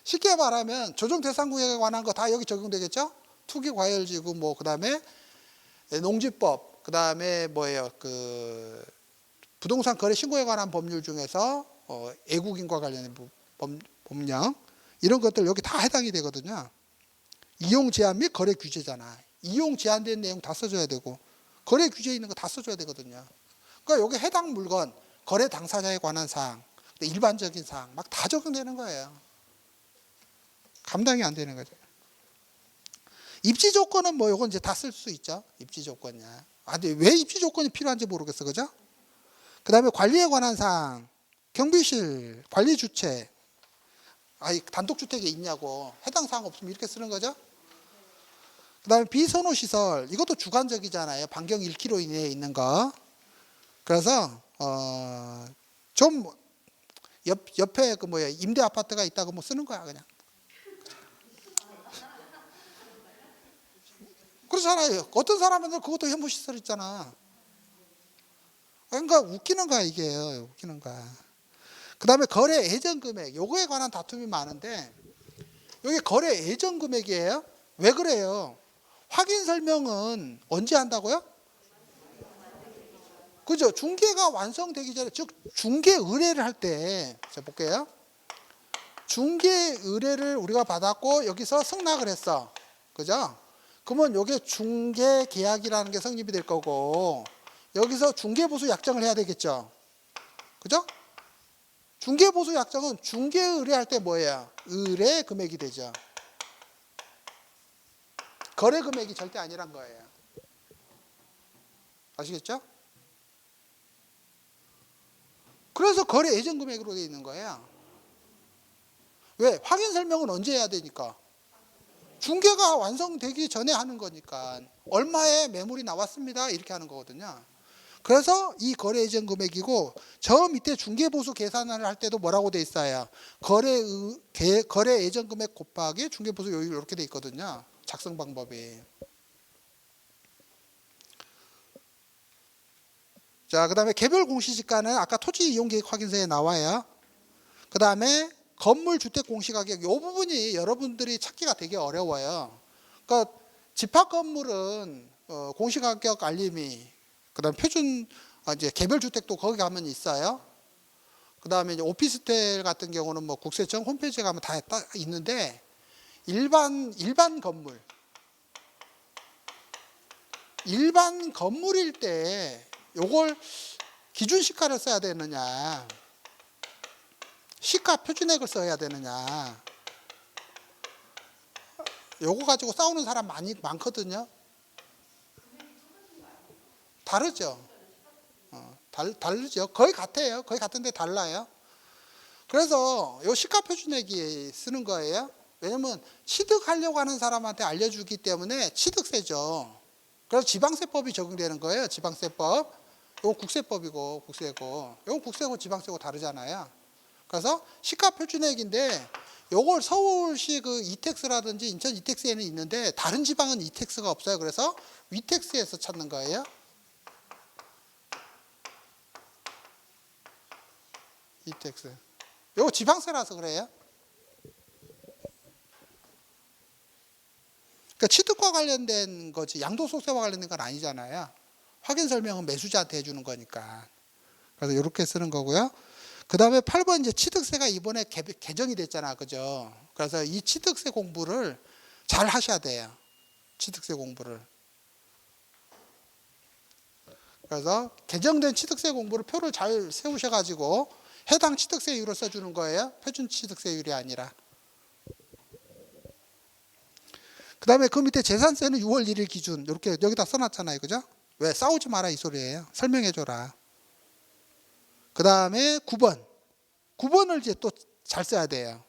쉽게 말하면 조정 대상 구역에 관한 거 다 여기 적용되겠죠? 투기 과열지구 뭐 그다음에 농지법 그다음에 뭐예요? 그 부동산 거래 신고에 관한 법률 중에서 애국인과 관련된 법령 이런 것들 여기 다 해당이 되거든요. 이용 제한 및 거래 규제잖아. 이용 제한된 내용 다 써줘야 되고 거래 규제 있는 거 다 써줘야 되거든요. 그러니까 여기 해당 물건 거래 당사자에 관한 사항 일반적인 사항 막 다 적용되는 거예요. 감당이 안 되는 거죠. 입지 조건은 뭐 요건 이제 다 쓸 수 있죠. 입지 조건이야. 근데 왜 입지 조건이 필요한지 모르겠어. 그죠? 그다음에 관리에 관한 사항, 경비실, 관리 주체. 단독 주택에 있냐고. 해당 사항 없으면 이렇게 쓰는 거죠. 그다음에 비선호 시설. 이것도 주관적이잖아요. 반경 1km 이내에 있는 거. 그래서 좀 옆에 그 뭐야 임대 아파트가 있다고 뭐 쓰는 거야 그냥. 그렇잖아요. 어떤 사람은 그것도 혐오시설 있잖아. 그러니까 웃기는 거야 이게. 웃기는 거야. 그 다음에 거래 예정 금액. 요거에 관한 다툼이 많은데 여기 거래 예정 금액이에요. 왜 그래요? 확인 설명은 언제 한다고요? 그죠? 중개가 완성되기 전에 즉 중개 의뢰를 할 때 자 볼게요. 중개 의뢰를 우리가 받았고 여기서 승낙을 했어. 그죠? 그러면 이게 중개 계약이라는 게 성립이 될 거고 여기서 중개 보수 약정을 해야 되겠죠. 그죠? 중개 보수 약정은 중개 의뢰할 때 뭐예요? 의뢰 금액이 되죠. 거래 금액이 절대 아니란 거예요. 아시겠죠? 그래서 거래 예정 금액으로 되어 있는 거예요. 왜? 확인 설명은 언제 해야 되니까? 중개가 완성되기 전에 하는 거니까 얼마의 매물이 나왔습니다 이렇게 하는 거거든요. 그래서 이 거래 예정 금액이고 저 밑에 중개보수 계산을 할 때도 뭐라고 돼 있어요? 거래 예정 금액 곱하기 중개보수 요율 이렇게 돼 있거든요. 작성 방법이. 자, 그 다음에 개별 공시지가는 아까 토지 이용 계획 확인서에 나와요. 그 다음에 건물 주택 공시가격 이 부분이 여러분들이 찾기가 되게 어려워요. 그러니까 집합 건물은 공시가격 알림이 그다음 표준 이제 개별 주택도 거기 가면 있어요. 그다음에 이제 오피스텔 같은 경우는 뭐 국세청 홈페이지에 가면 다 있는데 일반 건물일 때 요걸 기준 시가를 써야 되느냐? 시가 표준액을 써야 되느냐. 요거 가지고 싸우는 사람 많거든요. 다르죠. 다르죠. 거의 같아요. 거의 같은데 달라요. 그래서 요 시가 표준액이 쓰는 거예요. 왜냐면 취득하려고 하는 사람한테 알려주기 때문에 취득세죠. 그래서 지방세법이 적용되는 거예요. 지방세법. 요건 국세법이고 국세고. 요건 국세고 지방세고 다르잖아요. 그래서 시가 표준액인데 요걸 서울시 그 이택스라든지 인천 이택스에는 있는데 다른 지방은 이택스가 없어요. 그래서 위택스에서 찾는 거예요. 이택스. 요거 지방세라서 그래요. 그러니까 취득과 관련된 거지 양도소득세와 관련된 건 아니잖아요. 확인 설명은 매수자한테 해주는 거니까. 그래서 이렇게 쓰는 거고요. 그 다음에 8번 이제 취득세가 이번에 개정이 됐잖아. 그죠? 그래서 이 취득세 공부를 잘 하셔야 돼요. 취득세 공부를. 그래서 개정된 취득세 공부를 표를 잘 세우셔가지고 해당 취득세율을 써주는 거예요. 표준 취득세율이 아니라. 그 다음에 그 밑에 재산세는 6월 1일 기준 이렇게 여기다 써놨잖아요. 그죠? 왜? 싸우지 마라 이 소리예요. 설명해줘라. 그 다음에 9번을 이제 또 잘 써야 돼요.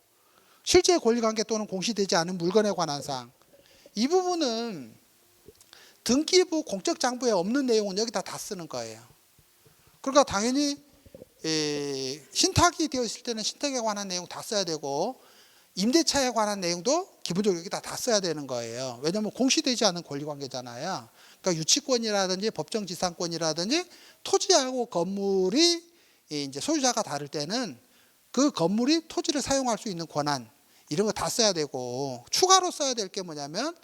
실제 권리관계 또는 공시되지 않은 물건에 관한 사항. 이 부분은 등기부 공적장부에 없는 내용은 여기다 다 쓰는 거예요. 그러니까 당연히 신탁이 되어 있을 때는 신탁에 관한 내용 다 써야 되고 임대차에 관한 내용도 기본적으로 여기다 다 써야 되는 거예요. 왜냐하면 공시되지 않은 권리관계잖아요. 그러니까 유치권이라든지 법정지상권이라든지 토지하고 건물이 이제 소유자가 다를 때는 그 건물이 토지를 사용할 수 있는 권한 이런 거 다 써야 되고 추가로 써야 될 게 뭐냐면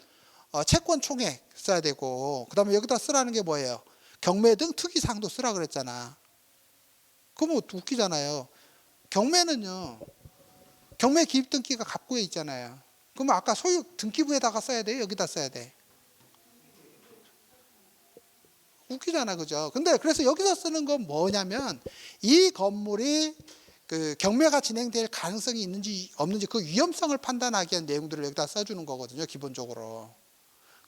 채권 총액 써야 되고 그다음에 여기다 쓰라는 게 뭐예요? 경매 등 특이사항도 쓰라 그랬잖아. 그거 웃기잖아요. 경매는요. 경매 기입 등기가 갑구에 있잖아요. 그러면 아까 소유 등기부에다가 써야 돼요? 여기다 써야 돼? 웃기잖아, 그죠? 근데 그래서 여기서 쓰는 건 뭐냐면 이 건물이 그 경매가 진행될 가능성이 있는지 없는지 그 위험성을 판단하기 위한 내용들을 여기다 써주는 거거든요, 기본적으로.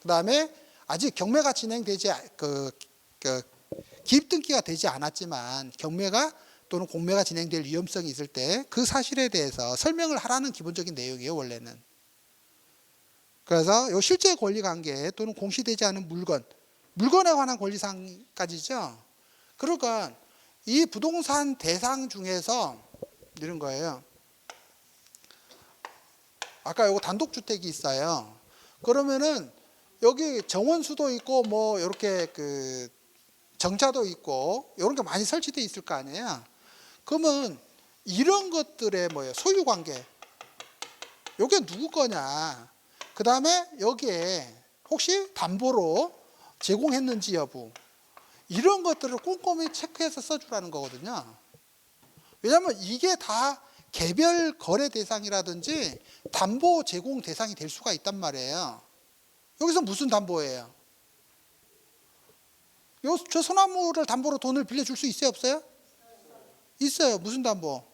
그 다음에 아직 경매가 진행되지 기입 등기가 되지 않았지만 경매가 또는 공매가 진행될 위험성이 있을 때 그 사실에 대해서 설명을 하라는 기본적인 내용이에요, 원래는. 그래서 요 실제 권리관계 또는 공시되지 않은 물건에 관한 권리사항까지죠. 그러니까 이 부동산 대상 중에서 이런 거예요. 아까 요거 단독주택이 있어요. 그러면은 여기 정원수도 있고 뭐 이렇게 그 정자도 있고 이런 게 많이 설치되어 있을 거 아니에요. 그러면 이런 것들의 뭐예요? 소유관계. 요게 누구 거냐? 그 다음에 여기에 혹시 담보로 제공했는지 여부 이런 것들을 꼼꼼히 체크해서 써주라는 거거든요. 왜냐하면 이게 다 개별 거래 대상이라든지 담보 제공 대상이 될 수가 있단 말이에요. 여기서 무슨 담보예요? 저 소나무를 담보로 돈을 빌려줄 수 있어요, 없어요? 있어요. 무슨 담보?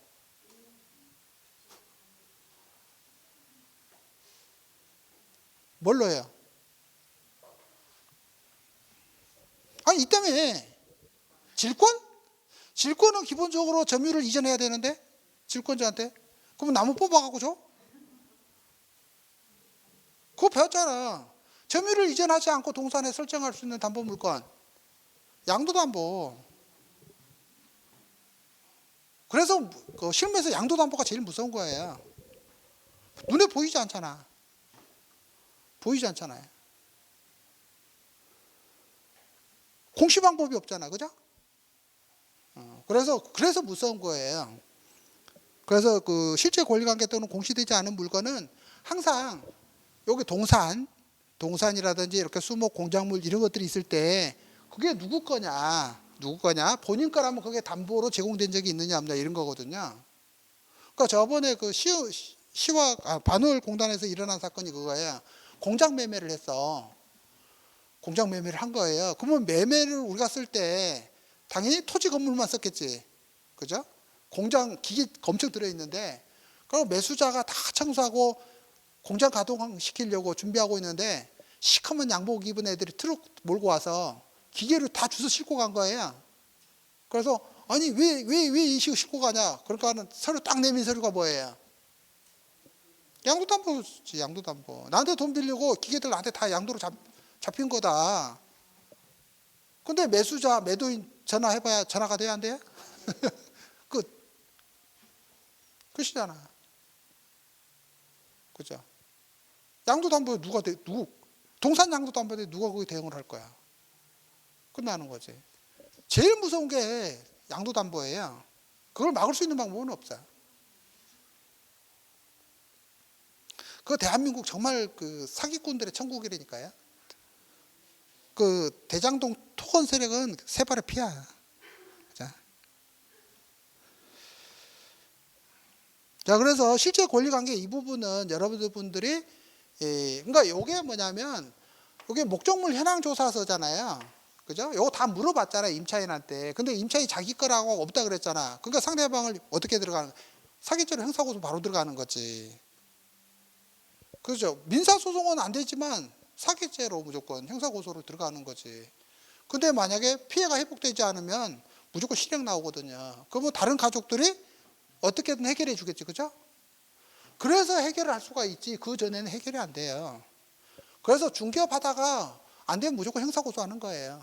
뭘로 해요? 아니, 있다며. 질권? 질권은 기본적으로 점유를 이전해야 되는데 질권자한테. 그러면 나무 뽑아갖고 줘? 그거 배웠잖아. 점유를 이전하지 않고 동산에 설정할 수 있는 담보물권. 양도담보. 그래서 그 실무에서 양도담보가 제일 무서운 거예요. 눈에 보이지 않잖아. 보이지 않잖아요. 공시 방법이 없잖아, 그죠? 그래서 무서운 거예요. 그래서 그 실제 권리관계 또는 공시되지 않은 물건은 항상 여기 동산이라든지 이렇게 수목, 공작물 이런 것들이 있을 때 그게 누구 거냐? 본인 거라면 그게 담보로 제공된 적이 있느냐 없느냐 이런 거거든요. 그러니까 저번에 그 반월공단에서 일어난 사건이 그거예요. 공장 매매를 했어. 공장 매매를 한 거예요. 그러면 매매를 우리가 쓸 때 당연히 토지 건물만 썼겠지. 그죠? 공장 기계 엄청 들어있는데 그럼 매수자가 다 청소하고 공장 가동시키려고 준비하고 있는데 시커먼 양복 입은 애들이 트럭 몰고 와서 기계를 다 주워 싣고 간 거예요. 그래서 아니 왜 이 식으로 싣고 가냐? 그러니까 서류 딱 내민 서류가 뭐예요? 양도담보지, 양도담보. 나한테 돈 빌리고 기계들 나한테 다 양도로 잡힌 거다. 근데 매도인 전화해봐야 전화가 돼야 안 돼요? 끝이잖아. 그죠? 양도담보에 동산 양도담보에 누가 거기 대응을 할 거야? 끝나는 거지. 제일 무서운 게 양도담보예요. 그걸 막을 수 있는 방법은 없어요. 그 대한민국 정말 그 사기꾼들의 천국이라니까요. 그 대장동 토건 세력은 세 발의 피야. 자, 그래서 실제 권리관계 이 부분은 여러분들이 그러니까 이게 뭐냐면 이게 목적물 현황 조사서잖아요. 그죠? 이거 다 물어봤잖아요, 임차인한테. 근데 임차인이 자기 거라고 없다 그랬잖아. 그러니까 상대방을 어떻게 들어가는? 사기죄로 형사고소 바로 들어가는 거지. 그죠? 민사소송은 안 되지만 사기죄로 무조건 형사고소로 들어가는 거지. 근데 만약에 피해가 회복되지 않으면 무조건 실형 나오거든요. 그러면 다른 가족들이 어떻게든 해결해 주겠지, 그죠? 그래서 해결을 할 수가 있지. 그 전에는 해결이 안 돼요. 그래서 중개업하다가 안 되면 무조건 형사고소하는 거예요.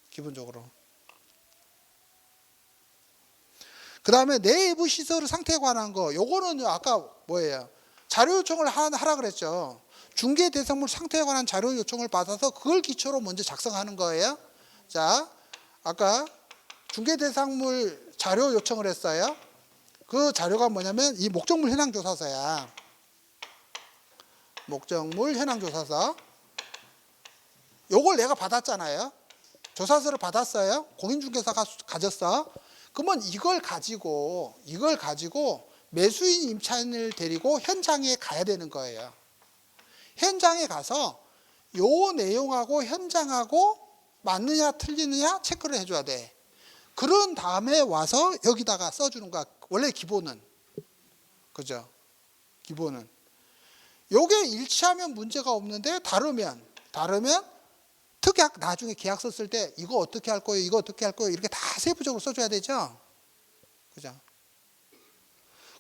기본적으로. 그 다음에 내부 시설 상태에 관한 거, 요거는 아까 뭐예요? 자료 요청을 하라 그랬죠. 중개 대상물 상태에 관한 자료 요청을 받아서 그걸 기초로 먼저 작성하는 거예요. 자, 아까 중개 대상물 자료 요청을 했어요. 그 자료가 뭐냐면 이 목적물 현황 조사서야. 목적물 현황 조사서. 요걸 내가 받았잖아요. 조사서를 받았어요. 공인중개사가 가졌어. 그러면 이걸 가지고 매수인 임차인을 데리고 현장에 가야 되는 거예요. 현장에 가서 요 내용하고 현장하고 맞느냐 틀리느냐 체크를 해줘야 돼. 그런 다음에 와서 여기다가 써주는 거야. 원래 기본은. 그죠? 기본은. 요게 일치하면 문제가 없는데 다르면 특약 나중에 계약서 쓸 때 이거 어떻게 할 거예요? 이거 어떻게 할 거예요? 이렇게 다 세부적으로 써줘야 되죠. 그죠?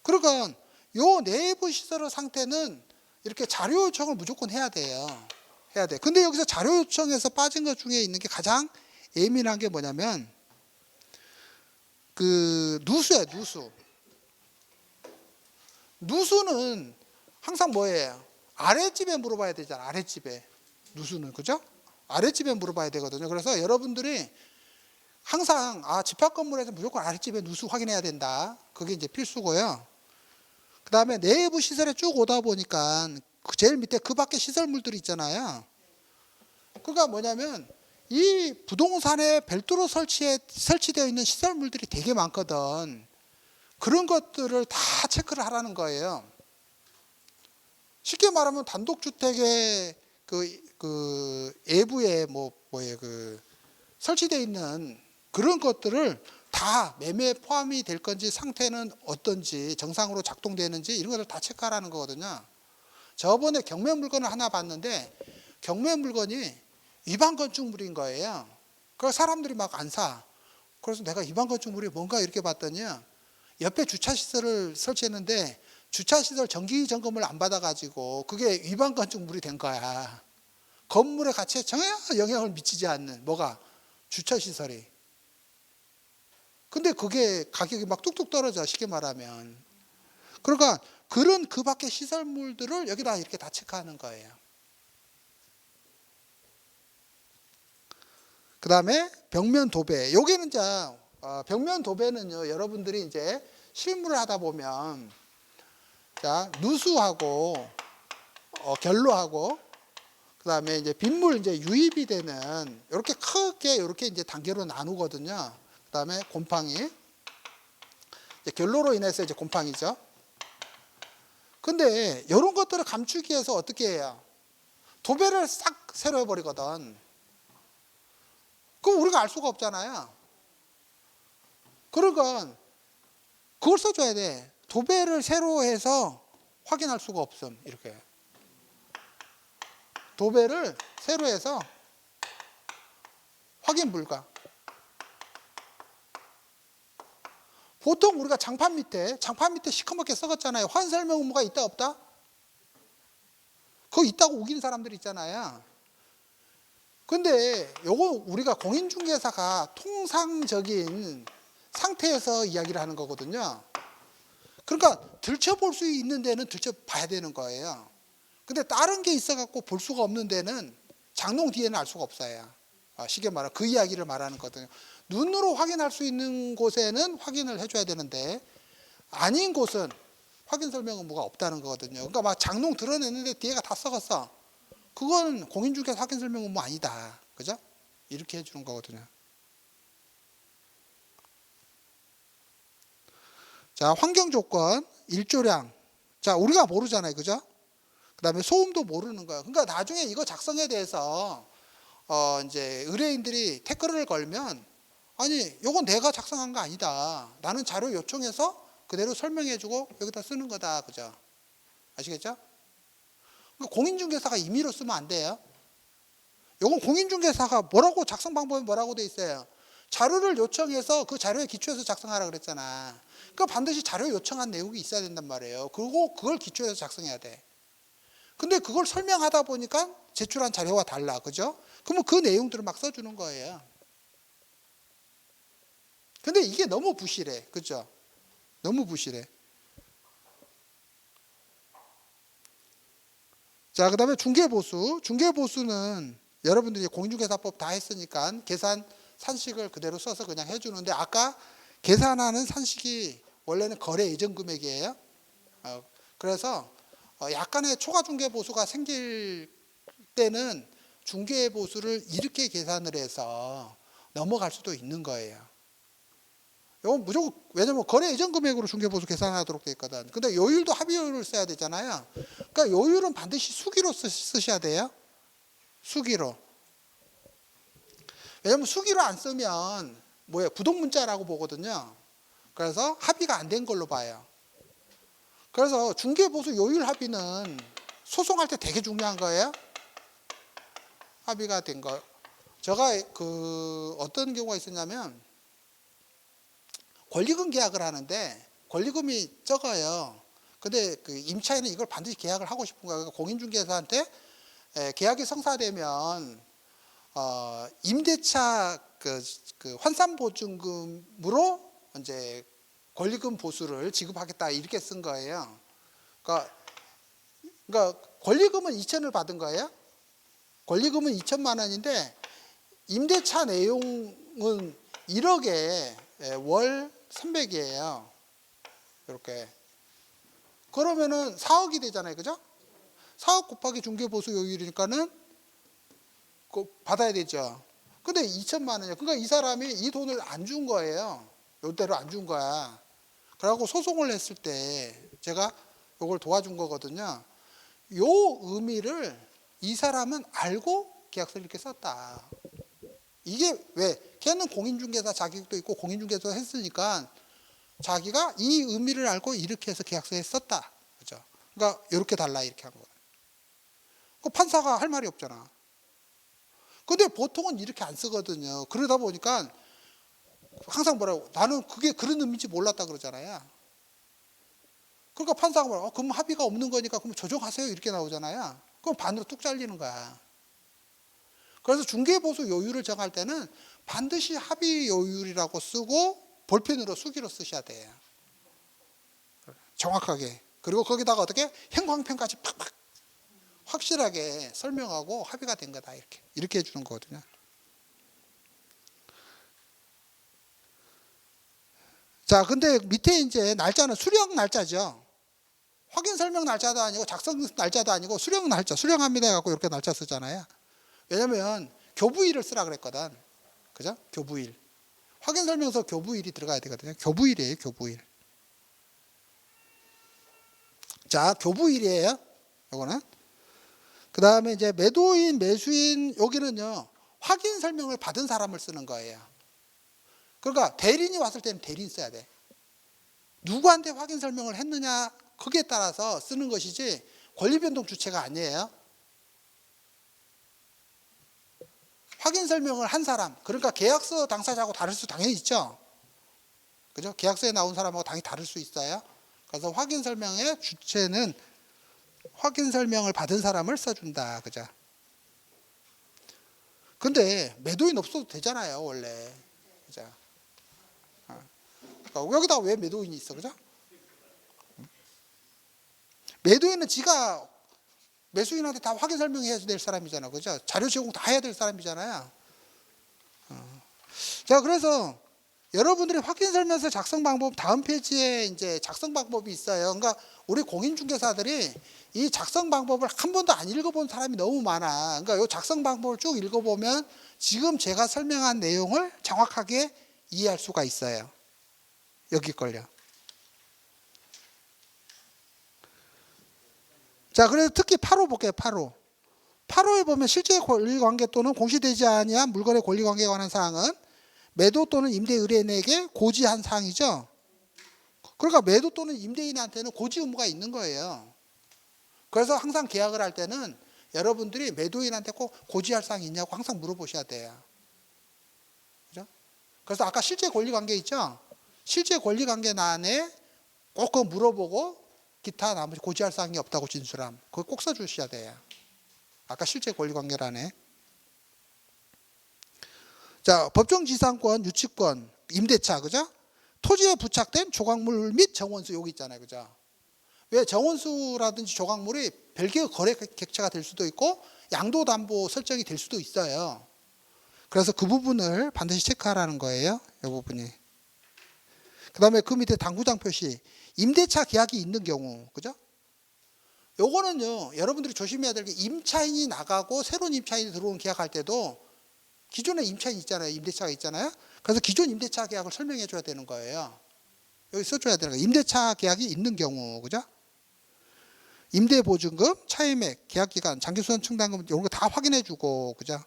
그러니까 요 내부 시설의 상태는 이렇게 자료 요청을 무조건 해야 돼요. 해야 돼. 근데 여기서 자료 요청에서 빠진 것 중에 있는 게 가장 예민한 게 뭐냐면 그 누수예요, 누수. 누수는 항상 뭐예요? 아랫집에 물어봐야 되잖아. 아랫집에. 누수는 그죠? 아랫집에 물어봐야 되거든요. 그래서 여러분들이 항상 집합 건물에서 무조건 아랫집에 누수 확인해야 된다. 그게 이제 필수고요. 그 다음에 내부 시설에 쭉 오다 보니까 제일 밑에 그 밖에 시설물들이 있잖아요. 그러니까 뭐냐면 이 부동산에 별도로 설치되어 있는 시설물들이 되게 많거든. 그런 것들을 다 체크를 하라는 거예요. 쉽게 말하면 단독주택의 그 외부에 설치되어 있는 그런 것들을 다 매매에 포함이 될 건지 상태는 어떤지 정상으로 작동되는지 이런 것을 다 체크하라는 거거든요. 저번에 경매 물건을 하나 봤는데 경매 물건이 위반 건축물인 거예요. 그래서 사람들이 막 안 사. 그래서 내가 위반 건축물이 뭔가 이렇게 봤더니 옆에 주차시설을 설치했는데 주차시설 정기 점검을 안 받아가지고 그게 위반 건축물이 된 거야. 건물의 가치에 전혀 영향을 미치지 않는 뭐가 주차시설이. 근데 그게 가격이 막 뚝뚝 떨어져 쉽게 말하면. 그러니까 그런 그 밖의 시설물들을 여기다 이렇게 다 체크하는 거예요. 그 다음에 벽면 도배. 여기는 이제 벽면 도배는요, 여러분들이 이제 실무를 하다 보면 자 누수하고 결로하고 그 다음에 이제 빗물 이제 유입이 되는 이렇게 크게 이렇게 이제 단계로 나누거든요. 그 다음에 곰팡이. 이제 결로로 인해서 이제 곰팡이죠. 근데 이런 것들을 감추기 위해서 어떻게 해요? 도배를 싹 새로 해버리거든. 그럼 우리가 알 수가 없잖아요. 그러니까 그걸 써줘야 돼. 도배를 새로 해서 확인할 수가 없음. 이렇게. 도배를 새로 해서 확인 불가. 보통 우리가 장판 밑에 시커멓게 썩었잖아요. 환설명 의무가 있다 없다? 그거 있다고 우기는 사람들 있잖아요. 근데 요거 우리가 공인중개사가 통상적인 상태에서 이야기를 하는 거거든요. 그러니까 들춰볼 수 있는 데는 들춰봐야 되는 거예요. 근데 다른 게 있어갖고 볼 수가 없는 데는 장롱 뒤에는 알 수가 없어요. 쉽게 말하면 그 이야기를 말하는 거거든요. 눈으로 확인할 수 있는 곳에는 확인을 해줘야 되는데 아닌 곳은 확인 설명 의무가 없다는 거거든요. 그러니까 막 장롱 드러냈는데 뒤에가 다 썩었어. 그건 공인중개사 확인 설명 의무 아니다. 그죠? 이렇게 해주는 거거든요. 자, 환경 조건, 일조량. 자, 우리가 모르잖아요. 그죠? 그 다음에 소음도 모르는 거예요. 그러니까 나중에 이거 작성에 대해서 이제 의뢰인들이 태클을 걸면 아니, 요건 내가 작성한 거 아니다. 나는 자료 요청해서 그대로 설명해주고 여기다 쓰는 거다. 그죠? 아시겠죠? 그러니까 공인중개사가 임의로 쓰면 안 돼요. 요건 공인중개사가 뭐라고 작성 방법이 뭐라고 돼 있어요. 자료를 요청해서 그 자료에 기초해서 작성하라 그랬잖아. 그러니까 반드시 자료 요청한 내용이 있어야 된단 말이에요. 그리고 그걸 기초해서 작성해야 돼. 근데 그걸 설명하다 보니까 제출한 자료와 달라. 그죠? 그러면 그 내용들을 막 써주는 거예요. 근데 이게 너무 부실해. 그죠? 너무 부실해. 자, 그다음에 중개보수. 중개보수는 여러분들이 공인중개사법 다 했으니까 계산 산식을 그대로 써서 그냥 해주는데, 아까 계산하는 산식이 원래는 거래 예정 금액이에요. 그래서 약간의 초과 중개보수가 생길 때는 중개보수를 이렇게 계산을 해서 넘어갈 수도 있는 거예요. 이건 무조건, 왜냐면 거래 예정 금액으로 중개보수 계산하도록 돼 있거든. 근데 요율도 합의요율을 써야 되잖아요. 그러니까 요율은 반드시 수기로 쓰셔야 돼요. 수기로. 왜냐면 수기로 안 쓰면 뭐예요? 부동문자라고 보거든요. 그래서 합의가 안 된 걸로 봐요. 그래서 중개보수 요율 합의는 소송할 때 되게 중요한 거예요. 합의가 된 거. 제가 어떤 경우가 있었냐면, 권리금 계약을 하는데 권리금이 적어요. 근데 그 임차인은 이걸 반드시 계약을 하고 싶은 거예요. 그러니까 공인중개사한테 계약이 성사되면 임대차 그 환산보증금으로 이제 권리금 보수를 지급하겠다 이렇게 쓴 거예요. 그러니까 권리금은 2천을 받은 거예요. 권리금은 2천만 원인데 임대차 내용은 1억에 월 300이에요. 이렇게. 그러면은 4억이 되잖아요. 그죠? 4억 곱하기 중개보수 요율이니까는 받아야 되죠. 근데 2천만 원이요. 그러니까 이 사람이 이 돈을 안 준 거예요. 요대로 안 준 거야. 그래갖고 소송을 했을 때 제가 요걸 도와준 거거든요. 요 의미를 이 사람은 알고 계약서를 이렇게 썼다. 이게 왜? 걔는 공인중개사 자격도 있고 공인중개사 했으니까 자기가 이 의미를 알고 이렇게 해서 계약서에 썼다. 그죠? 그러니까 이렇게 달라 이렇게 한 거예요. 그 판사가 할 말이 없잖아. 근데 보통은 이렇게 안 쓰거든요. 그러다 보니까 항상 뭐라고, 나는 그게 그런 의미인지 몰랐다 그러잖아요. 그러니까 판사가 뭐라고, 그럼 합의가 없는 거니까 그럼 조정하세요 이렇게 나오잖아요. 그럼 반으로 뚝 잘리는 거야. 그래서 중개보수 요율을 정할 때는 반드시 합의 요율이라고 쓰고 볼펜으로 수기로 쓰셔야 돼요. 정확하게. 그리고 거기다가 어떻게 행광편까지 팍팍 확실하게 설명하고 합의가 된 거다 이렇게 해주는 거거든요. 자, 근데 밑에 이제 날짜는 수령 날짜죠. 확인 설명 날짜도 아니고 작성 날짜도 아니고 수령 날짜, 수령합니다 해갖고 이렇게 날짜 쓰잖아요. 왜냐면 교부일을 쓰라 그랬거든. 그죠? 교부일. 확인 설명서 교부일이 들어가야 되거든요. 교부일이에요, 교부일. 자, 교부일이에요. 요거는. 그 다음에 이제 매도인, 매수인, 여기는요, 확인 설명을 받은 사람을 쓰는 거예요. 그러니까 대리인이 왔을 때는 대리인 써야 돼. 누구한테 확인 설명을 했느냐, 거기에 따라서 쓰는 것이지 권리변동 주체가 아니에요. 확인 설명을 한 사람, 그러니까 계약서 당사자하고 다를 수 당연히 있죠. 그죠? 계약서에 나온 사람하고 당연히 다를 수 있어요. 그래서 확인 설명의 주체는 확인 설명을 받은 사람을 써준다. 그죠? 근데 매도인 없어도 되잖아요, 원래. 그죠? 그러니까 여기다가 왜 매도인이 있어, 그죠? 매도인은 지가 매수인한테 다 확인 설명해야 될 사람이잖아, 그죠? 자료 제공 다 해야 될 사람이잖아요. 자, 그래서 여러분들이 확인 설명서 작성 방법 다음 페이지에 이제 작성 방법이 있어요. 그러니까 우리 공인중개사들이 이 작성 방법을 한 번도 안 읽어본 사람이 너무 많아. 그러니까 이 작성 방법을 쭉 읽어보면 지금 제가 설명한 내용을 정확하게 이해할 수가 있어요. 여기 걸요. 자, 그래서 특히 8호 볼게요. 8호. 8호에 보면 실제 권리관계 또는 공시되지 아니한 물건의 권리관계에 관한 사항은 매도 또는 임대 의뢰인에게 고지한 사항이죠. 그러니까 매도 또는 임대인한테는 고지 의무가 있는 거예요. 그래서 항상 계약을 할 때는 여러분들이 매도인한테 꼭 고지할 사항이 있냐고 항상 물어보셔야 돼요. 그죠? 그래서 아까 실제 권리관계 있죠? 실제 권리관계란에 꼭 그거 물어보고 기타 나머지 고지할 사항이 없다고 진술함. 그거 꼭 써주셔야 돼요. 아까 실제 권리관계란에. 자, 법정지상권, 유치권, 임대차, 그죠? 토지에 부착된 조각물 및 정원수 여기 있잖아요. 그죠? 왜 정원수라든지 조각물이 별개의 거래 객체가 될 수도 있고 양도담보 설정이 될 수도 있어요. 그래서 그 부분을 반드시 체크하라는 거예요. 이 부분이. 그 다음에 그 밑에 당구장 표시 임대차 계약이 있는 경우, 그죠? 요거는요, 여러분들이 조심해야 될 게 임차인이 나가고 새로운 임차인이 들어오는 계약할 때도 기존에 임차인 있잖아요. 임대차가 있잖아요. 그래서 기존 임대차 계약을 설명해 줘야 되는 거예요. 여기 써줘야 되는 거예요. 임대차 계약이 있는 경우, 그죠? 임대보증금, 차임액, 계약기간, 장기수선 충당금 이런 거 다 확인해 주고, 그죠?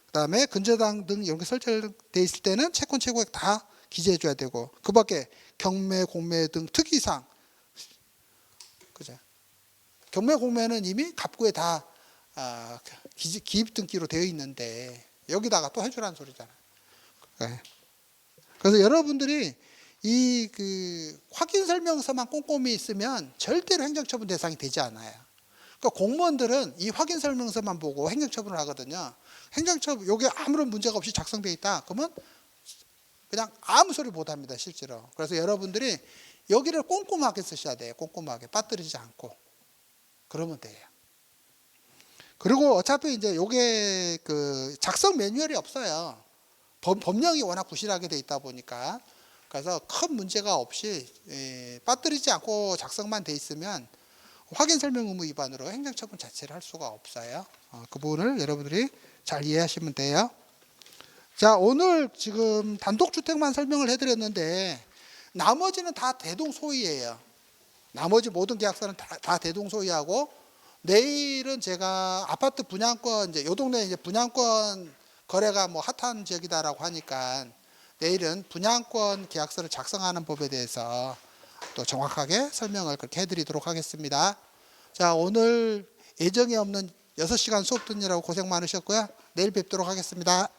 그 다음에 근저당 등 이런 게 설정돼 있을 때는 채권 최고액 다 기재해 줘야 되고, 그 밖에 경매, 공매 등 특이사항, 그죠? 경매, 공매는 이미 갑구에 다 기입 등기로 되어 있는데 여기다가 또 해주라는 소리잖아요. 네. 그래서 여러분들이 이 확인 설명서만 꼼꼼히 있으면 절대로 행정처분 대상이 되지 않아요. 그러니까 공무원들은 이 확인 설명서만 보고 행정처분을 하거든요. 행정처분 요게 아무런 문제가 없이 작성되어 있다. 그러면 그냥 아무 소리 못 합니다, 실제로. 그래서 여러분들이 여기를 꼼꼼하게 쓰셔야 돼요. 꼼꼼하게 빠뜨리지 않고. 그러면 돼요. 그리고 어차피 이제 요게 작성 매뉴얼이 없어요. 법령이 워낙 부실하게 돼 있다 보니까. 그래서 큰 문제가 없이 빠뜨리지 않고 작성만 돼 있으면 확인 설명 의무 위반으로 행정처분 자체를 할 수가 없어요. 그 부분을 여러분들이 잘 이해하시면 돼요. 자, 오늘 지금 단독주택만 설명을 해드렸는데 나머지는 다 대동소이예요. 나머지 모든 계약서는 다 대동소이하고 내일은 제가 아파트 분양권 이제 요 동네 이제 분양권 거래가 뭐 핫한 지역이다라고 하니까 내일은 분양권 계약서를 작성하는 법에 대해서 또 정확하게 설명을 그렇게 해드리도록 하겠습니다. 자, 오늘 예정이 없는 6시간 수업 듣느라고 고생 많으셨고요. 내일 뵙도록 하겠습니다.